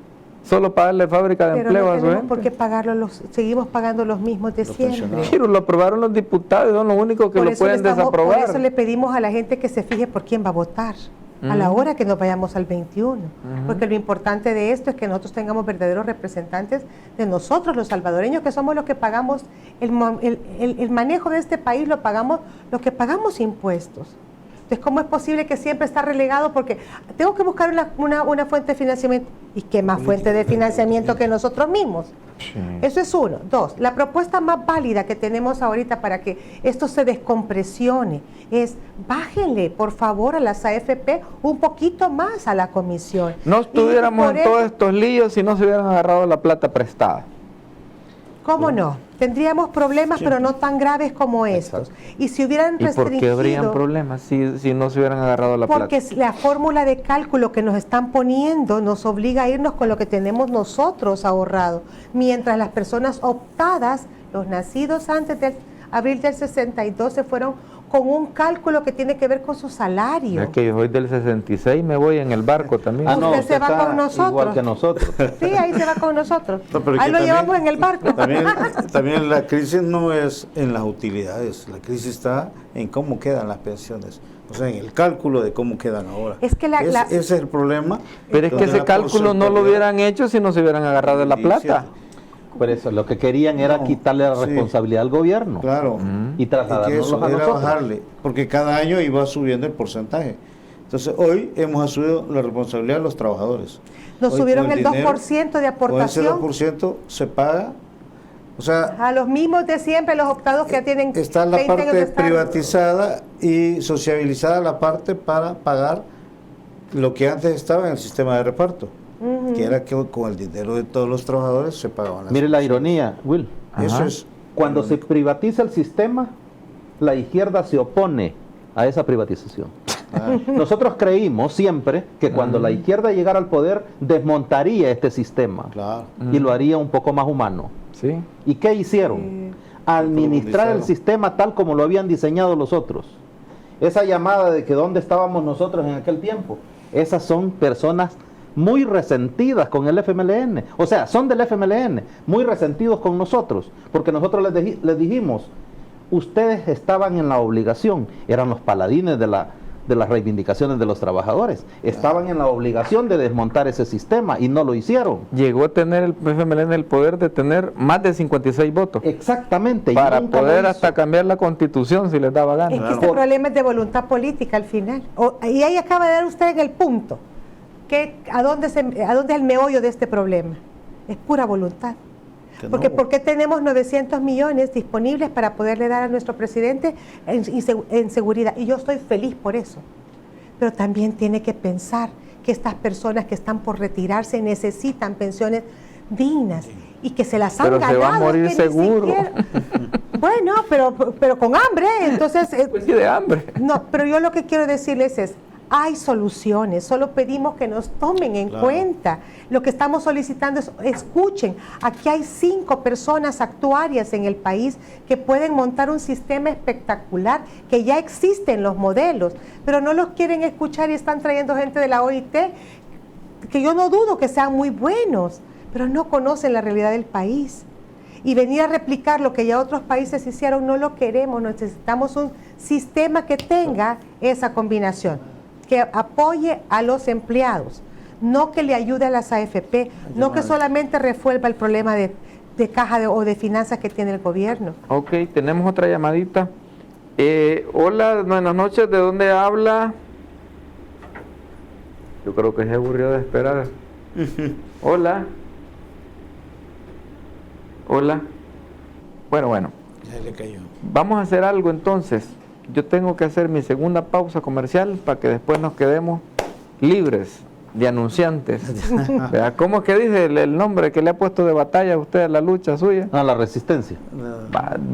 Solo para darle fábrica de empleo a su gente. ¿Por qué pagarlo? Seguimos pagando los mismos de siempre. Pero lo aprobaron los diputados, son los únicos que lo pueden desaprobar. Por eso le pedimos a la gente que se fije por quién va a votar a la hora que nos vayamos al 21. Porque lo importante de esto es que nosotros tengamos verdaderos representantes de nosotros, los salvadoreños, que somos los que pagamos el manejo de este país, lo pagamos los que pagamos impuestos. Entonces, ¿cómo es posible que siempre está relegado? Porque tengo que buscar una fuente de financiamiento. ¿Y qué más fuente de financiamiento que nosotros mismos? Sí. Eso es uno. Dos, la propuesta más válida que tenemos ahorita para que esto se descompresione es bájenle, por favor, a las AFP un poquito más a la comisión. No estuviéramos en todos estos líos si no se hubieran agarrado la plata prestada. ¿Cómo no? Tendríamos problemas, pero no tan graves como estos. Y si hubieran restringido... ¿Y por qué habrían problemas si no se hubieran agarrado la plata? Porque la fórmula de cálculo que nos están poniendo nos obliga a irnos con lo que tenemos nosotros ahorrado. Mientras las personas optadas, los nacidos antes del abril del 62, se fueron con un cálculo que tiene que ver con su salario. Es que yo soy del 66, me voy en el barco también. Usted se va con nosotros. Igual que nosotros. Sí, ahí se va con nosotros. Ahí lo llevamos en el barco. También la crisis no es en las utilidades, la crisis está en cómo quedan las pensiones. O sea, en el cálculo de cómo quedan ahora. Es que ese es el problema. Pero es que ese cálculo no lo hubieran hecho si no se hubieran agarrado de la plata. Por eso, lo que querían era quitarle la responsabilidad al gobierno. Claro. Y trasladarnos a nosotros. Bajarle, porque cada año iba subiendo el porcentaje. Entonces, hoy hemos asumido la responsabilidad de los trabajadores. Nos subieron el 2% de aportación. Con ese 2% se paga. O sea, a los mismos de siempre, los optados que ya tienen. Está la parte privatizada y sociabilizada la parte para pagar lo que antes estaba en el sistema de reparto. Que era que con el dinero de todos los trabajadores se pagaban las Mire la ironía, Will. Eso es. Cuando se privatiza el sistema, la izquierda se opone a esa privatización. Nosotros creímos siempre que cuando la izquierda llegara al poder, desmontaría este sistema y lo haría un poco más humano. ¿Sí? ¿Y qué hicieron? Administrar el sistema tal como lo habían diseñado los otros. Esa llamada de que dónde estábamos nosotros en aquel tiempo, esas son personas muy resentidas con el FMLN, o sea, son del FMLN, muy resentidos con nosotros, porque nosotros les dijimos, ustedes estaban en la obligación, eran los paladines de de las reivindicaciones de los trabajadores. Estaban en la obligación de desmontar ese sistema y no lo hicieron. Llegó a tener el FMLN el poder de tener más de 56 votos. Exactamente. Para y nunca poder lo hasta hizo. cambiar la constitución si les daba ganas. Es que este problema es de voluntad política al final. Y ahí acaba de dar usted en el punto. ¿A dónde es el meollo de este problema? Es pura voluntad. Porque ¿por qué tenemos 900 millones disponibles para poderle dar a nuestro presidente en seguridad? Y yo estoy feliz por eso. Pero también tiene que pensar que estas personas que están por retirarse necesitan pensiones dignas y que se las han ganado. Pero se va a morir seguro. Bueno, pero con hambre, entonces... Pues sí, de hambre. No, pero yo lo que quiero decirles es, hay soluciones, solo pedimos que nos tomen en cuenta. Lo que estamos solicitando es, escuchen, aquí hay 5 personas actuarias en el país que pueden montar un sistema espectacular, que ya existen los modelos, pero no los quieren escuchar y están trayendo gente de la OIT, que yo no dudo que sean muy buenos, pero no conocen la realidad del país. Y venir a replicar lo que ya otros países hicieron, no lo queremos, necesitamos un sistema que tenga esa combinación, que apoye a los empleados, no que le ayude a las AFP, no que solamente resuelva el problema de caja o de finanzas que tiene el gobierno. Ok, tenemos otra llamadita. Hola, buenas noches, ¿de dónde habla? Yo creo que se aburrió de esperar. Hola. Hola. Bueno. Ya le cayó. Vamos a hacer algo entonces. Yo tengo que hacer mi segunda pausa comercial para que después nos quedemos libres de anunciantes. ¿Verdad? ¿Cómo es que dice el nombre que le ha puesto de batalla a usted a la lucha suya? A la resistencia.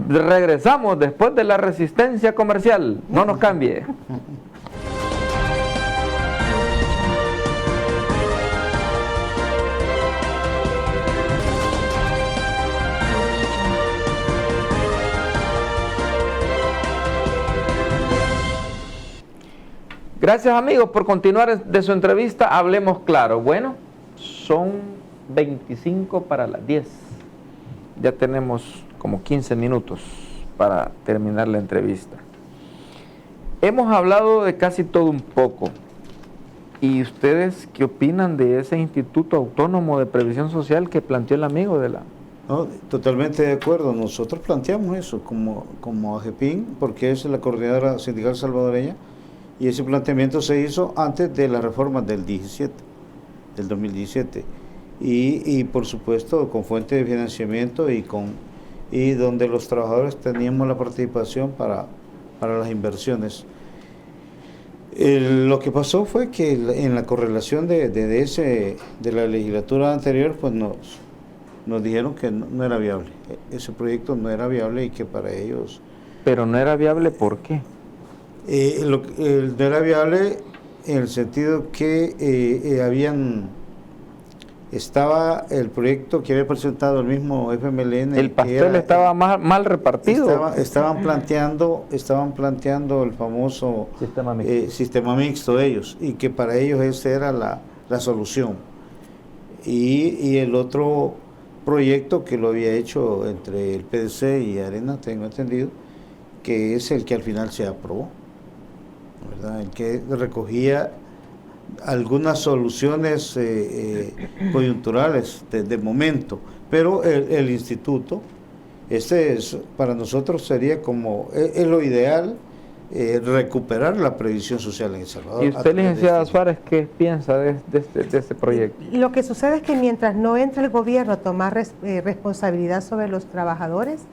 Regresamos después de la resistencia comercial. No nos cambie. Gracias amigos por continuar de su entrevista. Hablemos claro. Bueno, son 25 para las 10. Ya tenemos como 15 minutos para terminar la entrevista. Hemos hablado de casi todo un poco. ¿Y ustedes qué opinan de ese Instituto Autónomo de Previsión Social que planteó el amigo de la... No, totalmente de acuerdo. Nosotros planteamos eso como AGEPIN, porque es la coordinadora sindical salvadoreña. Y ese planteamiento se hizo antes de la reforma del 2017. Y por supuesto con fuente de financiamiento y donde los trabajadores teníamos la participación para las inversiones. Lo que pasó fue que en la correlación de la legislatura anterior, pues nos dijeron que no era viable. Ese proyecto no era viable y que para ellos... Pero no era viable, ¿por qué? No era viable en el sentido que estaba el proyecto que había presentado el mismo FMLN. El pastel estaba mal repartido. Estaban planteando el famoso sistema mixto ellos, y que para ellos esa era la solución. Y el otro proyecto que lo había hecho entre el PDC y Arena, tengo entendido, que es el que al final se aprobó, ¿verdad? El que recogía algunas soluciones coyunturales de momento, pero el instituto, para nosotros sería como, es lo ideal, recuperar la previsión social en El Salvador. ¿Y usted, licenciada Suárez, qué piensa de este proyecto? Lo que sucede es que mientras no entre el gobierno a tomar responsabilidad sobre los trabajadores,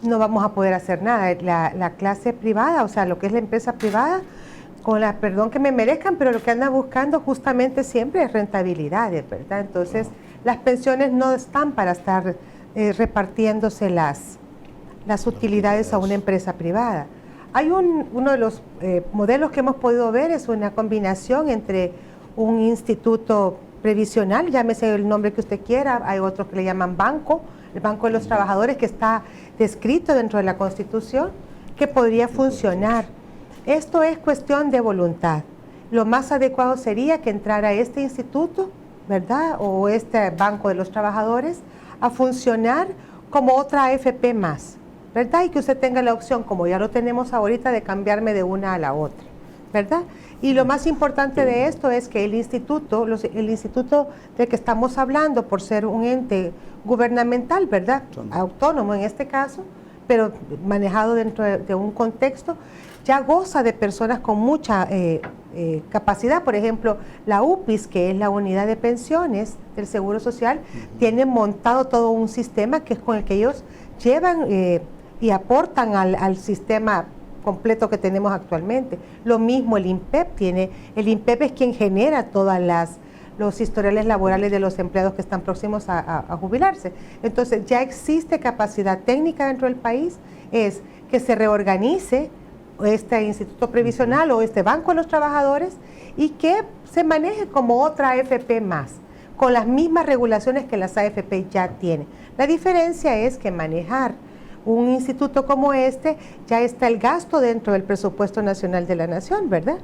no vamos a poder hacer nada. La clase privada, o sea, lo que es la empresa privada, con la perdón que me merezcan, pero lo que anda buscando justamente siempre es rentabilidades, ¿verdad? Entonces, las pensiones no están para estar repartiéndose las utilidades a una empresa privada. Hay uno de los modelos que hemos podido ver es una combinación entre un instituto previsional, llámese el nombre que usted quiera, hay otros que le llaman banco, el Banco de los Trabajadores, que está descrito dentro de la Constitución, que podría funcionar. Esto es cuestión de voluntad. Lo más adecuado sería que entrara este instituto, ¿verdad? O este Banco de los Trabajadores a funcionar como otra AFP más, ¿verdad? Y que usted tenga la opción, como ya lo tenemos ahorita, de cambiarme de una a la otra. ¿verdad? Y lo más importante de esto es que el instituto del que estamos hablando, por ser un ente gubernamental, ¿verdad? Autónomo en este caso, pero manejado dentro de un contexto, ya goza de personas con mucha capacidad. Por ejemplo, la UPIS, que es la unidad de pensiones del Seguro Social, tiene montado todo un sistema que es con el que ellos llevan y aportan al sistema completo que tenemos actualmente. Lo mismo el INPEP tiene. El INPEP es quien genera todas los historiales laborales de los empleados que están próximos a jubilarse. Entonces ya existe capacidad técnica dentro del país, es que se reorganice este instituto previsional o este banco de los trabajadores y que se maneje como otra AFP más, con las mismas regulaciones que las AFP ya tienen. La diferencia es que manejar un instituto como este, ya está el gasto dentro del presupuesto nacional de la nación, ¿verdad?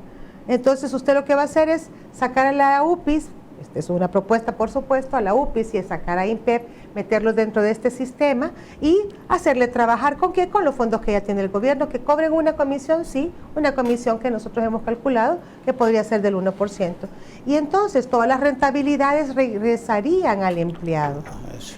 Entonces usted lo que va a hacer es sacar a la UPIS, esta es una propuesta por supuesto, a la UPIS y es sacar a INPEP, meterlos dentro de este sistema y hacerle trabajar ¿con qué? Con los fondos que ya tiene el gobierno, que cobren una comisión, sí, una comisión que nosotros hemos calculado que podría ser del 1%. Y entonces todas las rentabilidades regresarían al empleado.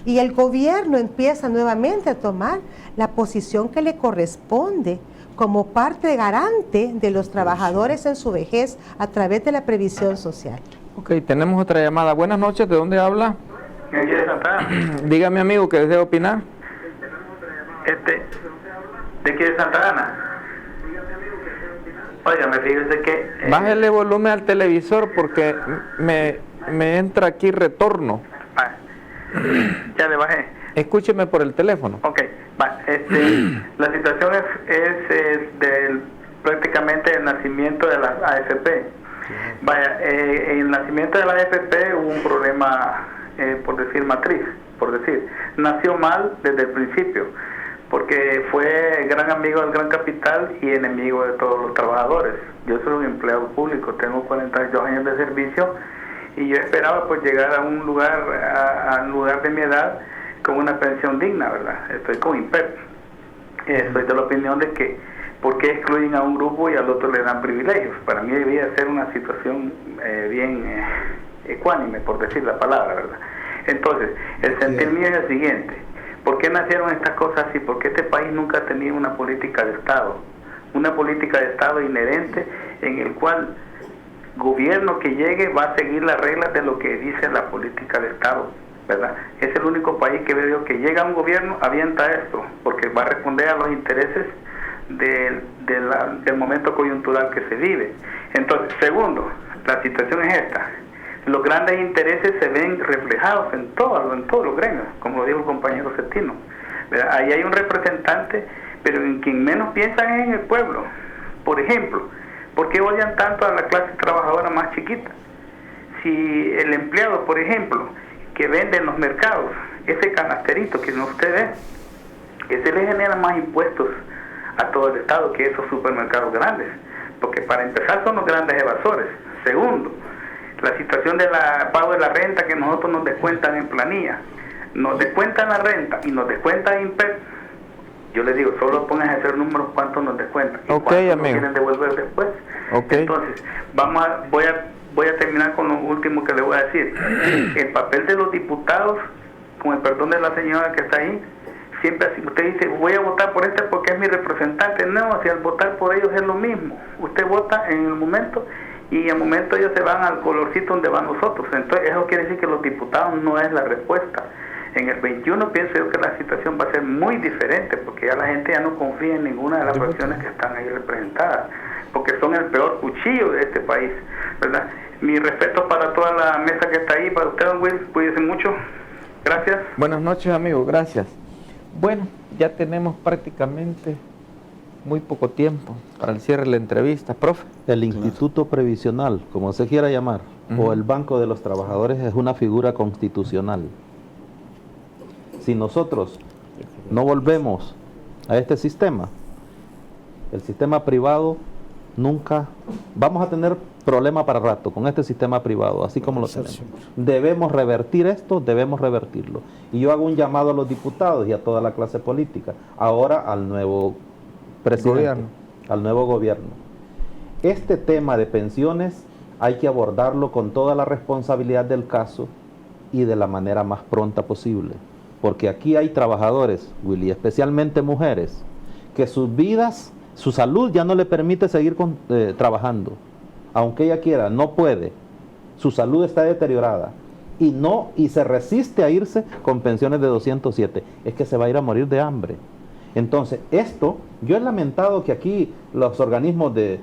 Y el gobierno empieza nuevamente a tomar la posición que le corresponde como parte garante de los trabajadores en su vejez a través de la previsión social. Ok, tenemos otra llamada. Buenas noches, ¿de dónde habla? Aquí de Santa Ana. Dígame, amigo, que desea opinar. De aquí de Santa Ana. Oiga, me fíjese que... Bájele volumen al televisor porque me entra aquí retorno. Ya le bajé. Escúcheme por el teléfono. Ok, la situación es prácticamente el nacimiento de la AFP. Vaya, en el nacimiento de la AFP hubo un problema, por decir matriz, nació mal desde el principio, porque fue gran amigo del gran capital y enemigo de todos los trabajadores. Yo soy un empleado público, tengo 42 años de servicio y yo esperaba pues llegar a un lugar de mi edad con una pensión digna, ¿verdad? Estoy con INPEP. Estoy de la opinión de que ¿por qué excluyen a un grupo y al otro le dan privilegios? Para mí debía ser una situación bien ecuánime, por decir la palabra, ¿verdad? Entonces, el sentir mío es el siguiente. ¿Por qué nacieron estas cosas así? Porque este país nunca ha tenido una política de Estado. Una política de Estado inherente en el cual gobierno que llegue va a seguir las reglas de lo que dice la política de Estado, ¿verdad? Es el único país que veo que llega a un gobierno, avienta esto, porque va a responder a los intereses del momento coyuntural que se vive. Entonces, segundo, la situación es esta. Los grandes intereses se ven reflejados en todos los gremios, como lo dijo el compañero Cetino, ¿verdad? Ahí hay un representante, pero en quien menos piensan es en el pueblo. Por ejemplo, ¿por qué odian tanto a la clase trabajadora más chiquita? Si el empleado, por ejemplo, que vende en los mercados, ese canasterito que no usted ve, ese le genera más impuestos a todo el Estado que esos supermercados grandes, porque para empezar son los grandes evasores. Segundo, la situación del pago de la renta que nosotros nos descuentan en planilla, nos descuentan la renta y nos descuentan INPEP. Yo les digo, solo pongan a hacer números cuánto nos descuentan y cuánto nos quieren devolver después. Entonces, voy a terminar con lo último que le voy a decir. El papel de los diputados, con el perdón de la señora que está ahí, siempre así, usted dice, voy a votar por este porque es mi representante. No, si al votar por ellos es lo mismo. Usted vota en el momento y en el momento ellos se van al colorcito donde van nosotros. Entonces eso quiere decir que los diputados no es la respuesta. En el 21 pienso yo que la situación va a ser muy diferente, porque ya la gente ya no confía en ninguna de las fracciones que están ahí representadas, porque son el peor cuchillo de este país, ¿verdad? Mi respeto para toda la mesa que está ahí, para usted, don Will, cuídese mucho. Gracias. Buenas noches, amigo, gracias. Bueno, ya tenemos prácticamente muy poco tiempo para el cierre de la entrevista, profe. El Instituto Previsional, como se quiera llamar, o el Banco de los Trabajadores, es una figura constitucional. Si nosotros no volvemos a este sistema, el sistema privado nunca... Vamos a tener problema para rato con este sistema privado, así como lo tenemos. Debemos revertir esto, debemos revertirlo. Y yo hago un llamado a los diputados y a toda la clase política, ahora al nuevo presidente, al nuevo gobierno. este tema de pensiones hay que abordarlo con toda la responsabilidad del caso y de la manera más pronta posible. Porque aquí hay trabajadores, Willy, especialmente mujeres, que sus vidas, su salud ya no le permite seguir trabajando. Aunque ella quiera, no puede. Su salud está deteriorada. Y se resiste a irse con pensiones de 207. Es que se va a ir a morir de hambre. Entonces, yo he lamentado que aquí los organismos de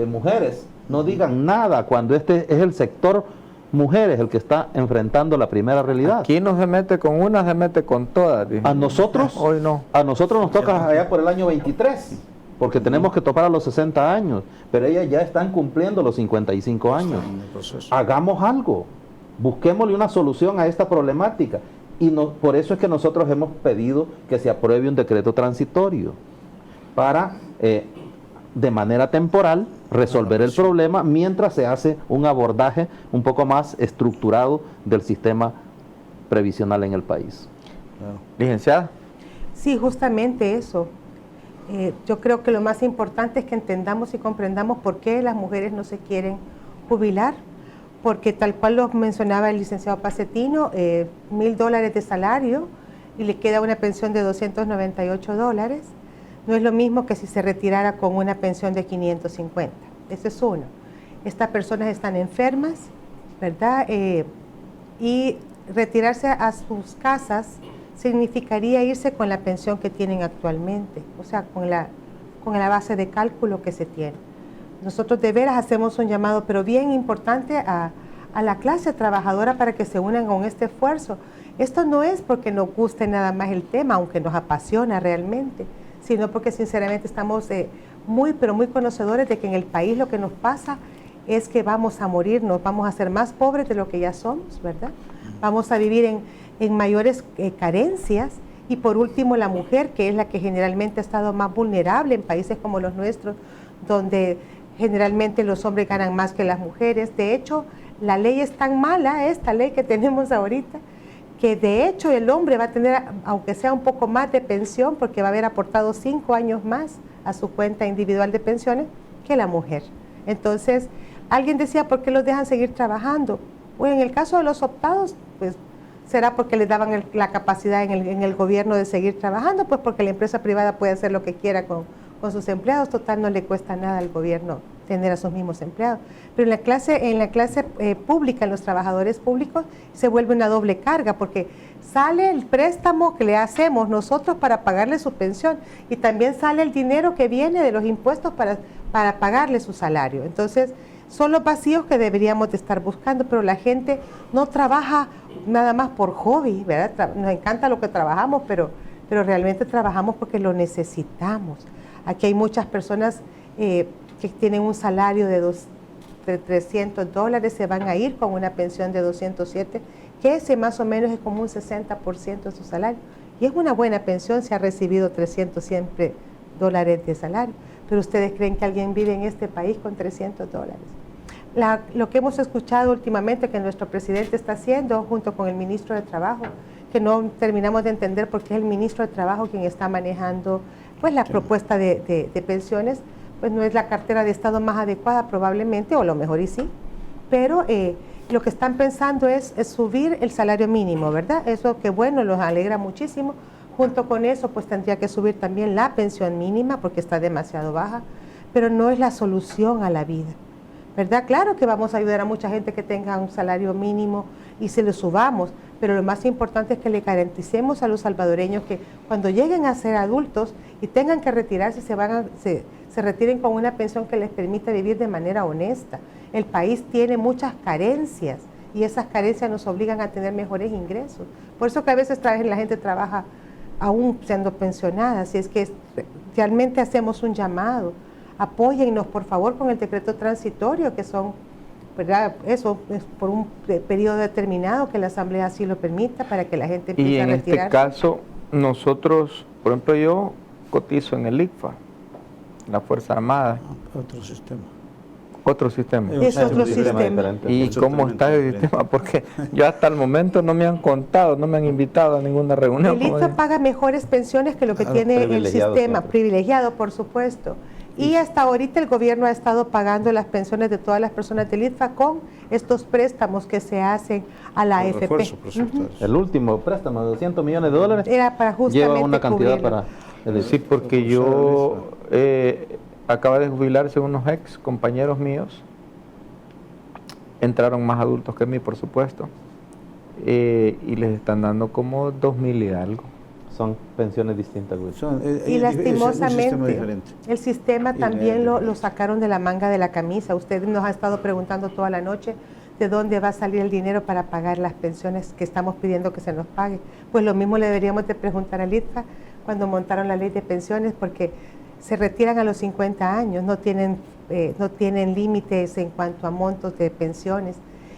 mujeres no digan nada cuando este es el sector mujeres el que está enfrentando la primera realidad. Aquí no se mete con una, se mete con todas. Dije. A nosotros, hoy no. A nosotros nos toca allá por el año 23, porque tenemos que topar a los 60 años, pero ellas ya están cumpliendo los 55 años. Hagamos algo, busquémosle una solución a esta problemática. Y por eso es que nosotros hemos pedido que se apruebe un decreto transitorio para, de manera temporal, resolver el problema mientras se hace un abordaje un poco más estructurado del sistema previsional en el país. Licenciada. Sí, justamente eso. Yo creo que lo más importante es que entendamos y comprendamos por qué las mujeres no se quieren jubilar, porque tal cual lo mencionaba el licenciado Pacetino, $1,000 de salario y le queda una pensión de $298. No es lo mismo que si se retirara con una pensión de 550. Ese es uno. Estas personas están enfermas, ¿verdad? Y retirarse a sus casas significaría irse con la pensión que tienen actualmente, o sea, con la base de cálculo que se tiene. Nosotros de veras hacemos un llamado, pero bien importante, a la clase trabajadora para que se unan con este esfuerzo. Esto no es porque nos guste nada más el tema, aunque nos apasiona realmente, sino porque sinceramente estamos pero muy conocedores de que en el país lo que nos pasa es que vamos a morirnos, vamos a ser más pobres de lo que ya somos, ¿verdad? Vamos a vivir en mayores carencias, y por último la mujer, que es la que generalmente ha estado más vulnerable en países como los nuestros, donde generalmente los hombres ganan más que las mujeres. De hecho, la ley es tan mala, esta ley que tenemos ahorita, que de hecho el hombre va a tener, aunque sea un poco más de pensión, porque va a haber aportado 5 años más a su cuenta individual de pensiones que la mujer. Entonces, alguien decía, ¿por qué los dejan seguir trabajando? Bueno, en el caso de los optados, pues será porque les daban la capacidad en el gobierno de seguir trabajando, pues porque la empresa privada puede hacer lo que quiera con sus empleados, total no le cuesta nada al gobierno tener a sus mismos empleados. Pero en la clase pública, en los trabajadores públicos, se vuelve una doble carga, porque sale el préstamo que le hacemos nosotros para pagarle su pensión, y también sale el dinero que viene de los impuestos para pagarle su salario. Entonces, son los vacíos que deberíamos de estar buscando, pero la gente no trabaja nada más por hobby, ¿verdad? Nos encanta lo que trabajamos, pero realmente trabajamos porque lo necesitamos. Aquí hay muchas personas que tienen un salario de $300, se van a ir con una pensión de 207, que ese más o menos es como un 60% de su salario. Y es una buena pensión si ha recibido 300 siempre dólares de salario. Pero ustedes creen que alguien vive en este país con $300. Lo que hemos escuchado últimamente que nuestro presidente está haciendo junto con el ministro de Trabajo, que no terminamos de entender por qué es el ministro de Trabajo quien está manejando pues la propuesta de pensiones, pues no es la cartera de Estado más adecuada probablemente, o a lo mejor y sí, pero lo que están pensando es subir el salario mínimo, ¿verdad? Eso que bueno, los alegra muchísimo. Junto con eso, pues tendría que subir también la pensión mínima porque está demasiado baja, pero no es la solución a la vida, ¿verdad? Claro que vamos a ayudar a mucha gente que tenga un salario mínimo y se lo subamos, pero lo más importante es que le garanticemos a los salvadoreños que cuando lleguen a ser adultos y tengan que retirarse, se retiren con una pensión que les permita vivir de manera honesta. El país tiene muchas carencias y esas carencias nos obligan a tener mejores ingresos. Por eso que a veces la gente trabaja aún siendo pensionada, así es que realmente hacemos un llamado, apóyennos por favor con el decreto transitorio, que son, ¿verdad? Eso es por un periodo determinado, que la Asamblea así lo permita, para que la gente empiece a retirarse. Y en este caso, nosotros, por ejemplo, yo cotizo en el ICFA, la Fuerza Armada. Otro sistema. Otro sistema. Es otro sistema. ¿Y cómo está el sistema? Porque yo hasta el momento no me han contado, no me han invitado a ninguna reunión. El ICFA paga mejores pensiones que lo que tiene el sistema, privilegiado por supuesto. Y hasta ahorita el gobierno ha estado pagando las pensiones de todas las personas del ITFA con estos préstamos que se hacen a la AFP. El último préstamo de $200 millones era para justamente lleva una cantidad cubrirlo. para... Sí, porque yo acaba de jubilarse unos ex compañeros míos, entraron más adultos que mí, por supuesto, y les están dando como 2,000 y algo. Son pensiones distintas, güey. Y lastimosamente, el sistema Y también lo sacaron de la manga de la camisa. Usted nos ha estado preguntando toda la noche de dónde va a salir el dinero para pagar las pensiones que estamos pidiendo que se nos pague. Pues lo mismo le deberíamos de preguntar al ITFA cuando montaron la ley de pensiones, porque se retiran a los 50 años, no tienen límites en cuanto a montos de pensiones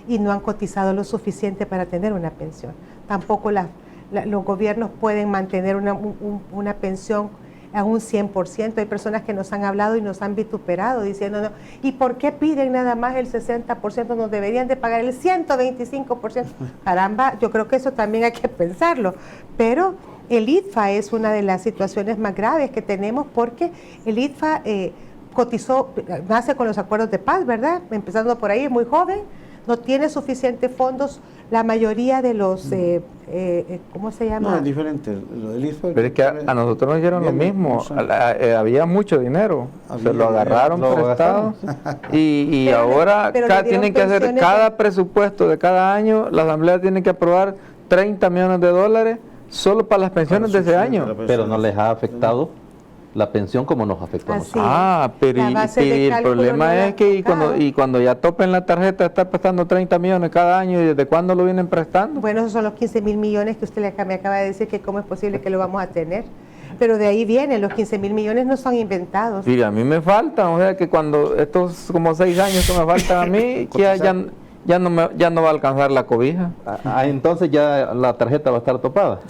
y no han cotizado lo suficiente para tener una pensión. Tampoco los gobiernos pueden mantener una pensión a un 100%. Hay personas que nos han hablado y nos han vituperado diciendo, no, ¿y por qué piden nada más el 60%? Nos deberían de pagar el 125%. Caramba, yo creo que eso también hay que pensarlo. Pero el ITFA es una de las situaciones más graves que tenemos, porque el ITFA cotizó, nace con los acuerdos de paz, ¿verdad? Empezando por ahí, es muy joven, no tiene suficientes fondos. La mayoría de los, ¿cómo se llama? No, es diferente. Lo del ITFA, pero es que a nosotros nos dieron lo mismo. Había mucho dinero, se lo agarraron prestado y ahora tienen que hacer cada presupuesto de cada año. La Asamblea tiene que aprobar $30 millones solo para las pensiones de ese año. Pero no les ha afectado la pensión como nos afectó a nosotros. Pero el problema es que cuando ya topen la tarjeta está prestando 30 millones cada año, ¿y desde cuándo lo vienen prestando? Bueno, esos son los 15,000 millones que usted me acaba de decir, que cómo es posible que lo vamos a tener. Pero de ahí vienen, los 15,000 millones no son inventados. Sí, a mí me faltan, o sea que cuando estos como 6 años que me faltan a mí, ya no va a alcanzar la cobija. Entonces ya la tarjeta va a estar topada.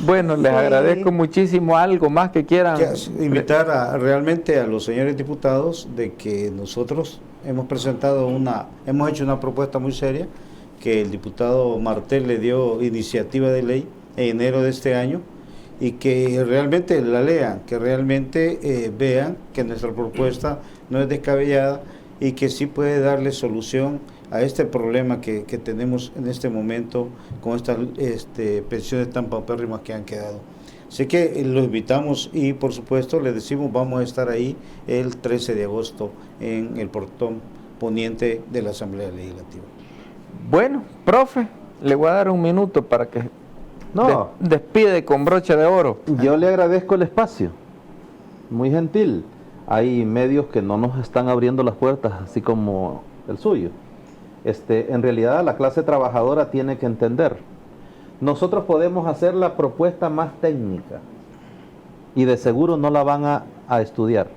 Bueno, les agradezco muchísimo. Algo más que quieran invitar realmente a los señores diputados de que nosotros hemos hecho una propuesta muy seria, que el diputado Martel le dio iniciativa de ley en enero de este año, y que realmente la lean, que realmente vean que nuestra propuesta no es descabellada y que sí puede darle solución a este problema que tenemos en este momento con estas pensiones tan paupérrimas que han quedado. Así que los invitamos y por supuesto les decimos, vamos a estar ahí el 13 de agosto en el portón poniente de la Asamblea Legislativa. Bueno, profe, le voy a dar un minuto para que despide con broche de oro. Yo le agradezco el espacio, muy gentil. Hay medios que no nos están abriendo las puertas, así como el suyo. En realidad la clase trabajadora tiene que entender, nosotros podemos hacer la propuesta más técnica y de seguro no la van a estudiar.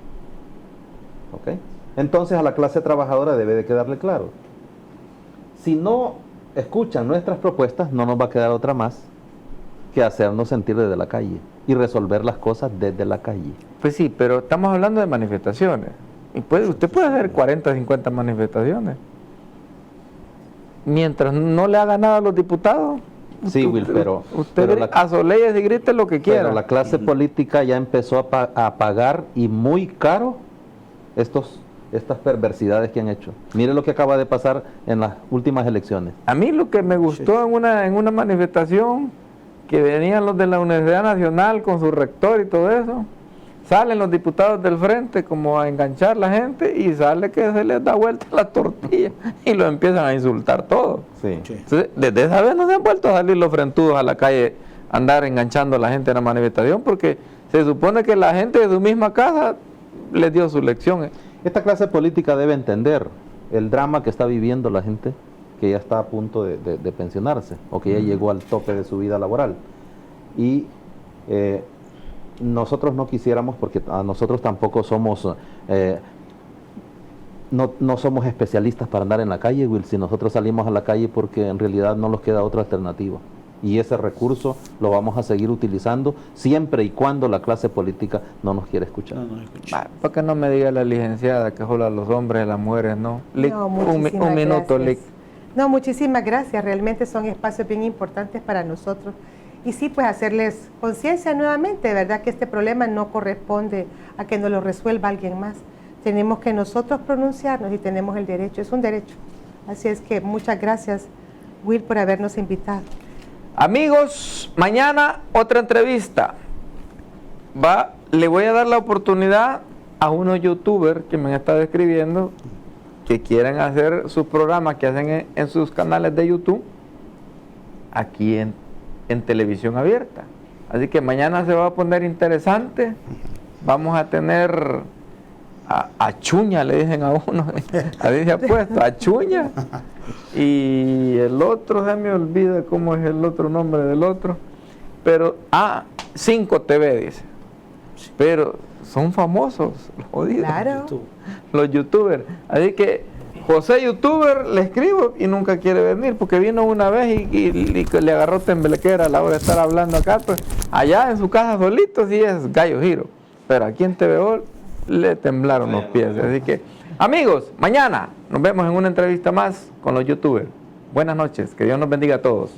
¿Ok? Entonces a la clase trabajadora debe de quedarle claro. Si no escuchan nuestras propuestas, no nos va a quedar otra más que hacernos sentir desde la calle y resolver las cosas desde la calle. Pues sí, pero estamos hablando de manifestaciones. Y usted puede hacer 40, 50 manifestaciones. Mientras no le haga nada a los diputados. Sí, Will, pero usted asoleye y grite lo que quiera. Pero la clase política ya empezó a pagar, y muy caro, estas perversidades que han hecho. Mire lo que acaba de pasar en las últimas elecciones. A mí lo que me gustó en una manifestación, que venían los de la Universidad Nacional con su rector y todo eso, salen los diputados del frente como a enganchar a la gente, y sale que se les da vuelta la tortilla y lo empiezan a insultar todos. Sí. Entonces, desde esa vez no se han vuelto a salir los frentudos a la calle a andar enganchando a la gente en la manifestación, porque se supone que la gente de su misma casa les dio su lección. Esta clase política debe entender el drama que está viviendo la gente que ya está a punto de pensionarse, o que ya llegó al tope de su vida laboral. Y nosotros no quisiéramos, porque a nosotros tampoco somos, no somos especialistas para andar en la calle, Will. Si nosotros salimos a la calle porque en realidad no nos queda otra alternativa. Y ese recurso lo vamos a seguir utilizando siempre y cuando la clase política no nos quiere escuchar. ¿Por qué no me diga la licenciada que solo a los hombres y a las mujeres no? Un minuto, Lic. No, muchísimas gracias. Realmente son espacios bien importantes para nosotros. y sí, pues hacerles conciencia nuevamente, ¿verdad? Que este problema no corresponde a que nos lo resuelva alguien más. Tenemos que nosotros pronunciarnos y tenemos el derecho, es un derecho. Así es que muchas gracias, Will, por habernos invitado. Amigos, mañana otra entrevista. Le voy a dar la oportunidad a unos youtubers que me han estado escribiendo que quieren hacer sus programas que hacen en sus canales de YouTube aquí en televisión abierta. Así que mañana se va a poner interesante. Vamos a tener a Chuña, le dicen a uno, ahí se ha puesto, a Chuña. Y el otro, se me olvida cómo es el otro nombre del otro. Pero, 5 TV, dice. Pero son famosos, los jodidos. Claro. Los youtubers. Así que José youtuber le escribo y nunca quiere venir porque vino una vez y le agarró temblequera a la hora de estar hablando acá, pues allá en su casa solito sí es gallo giro, pero aquí en TVO le temblaron los pies. Así que amigos, mañana nos vemos en una entrevista más con los youtubers. Buenas noches, que Dios nos bendiga a todos.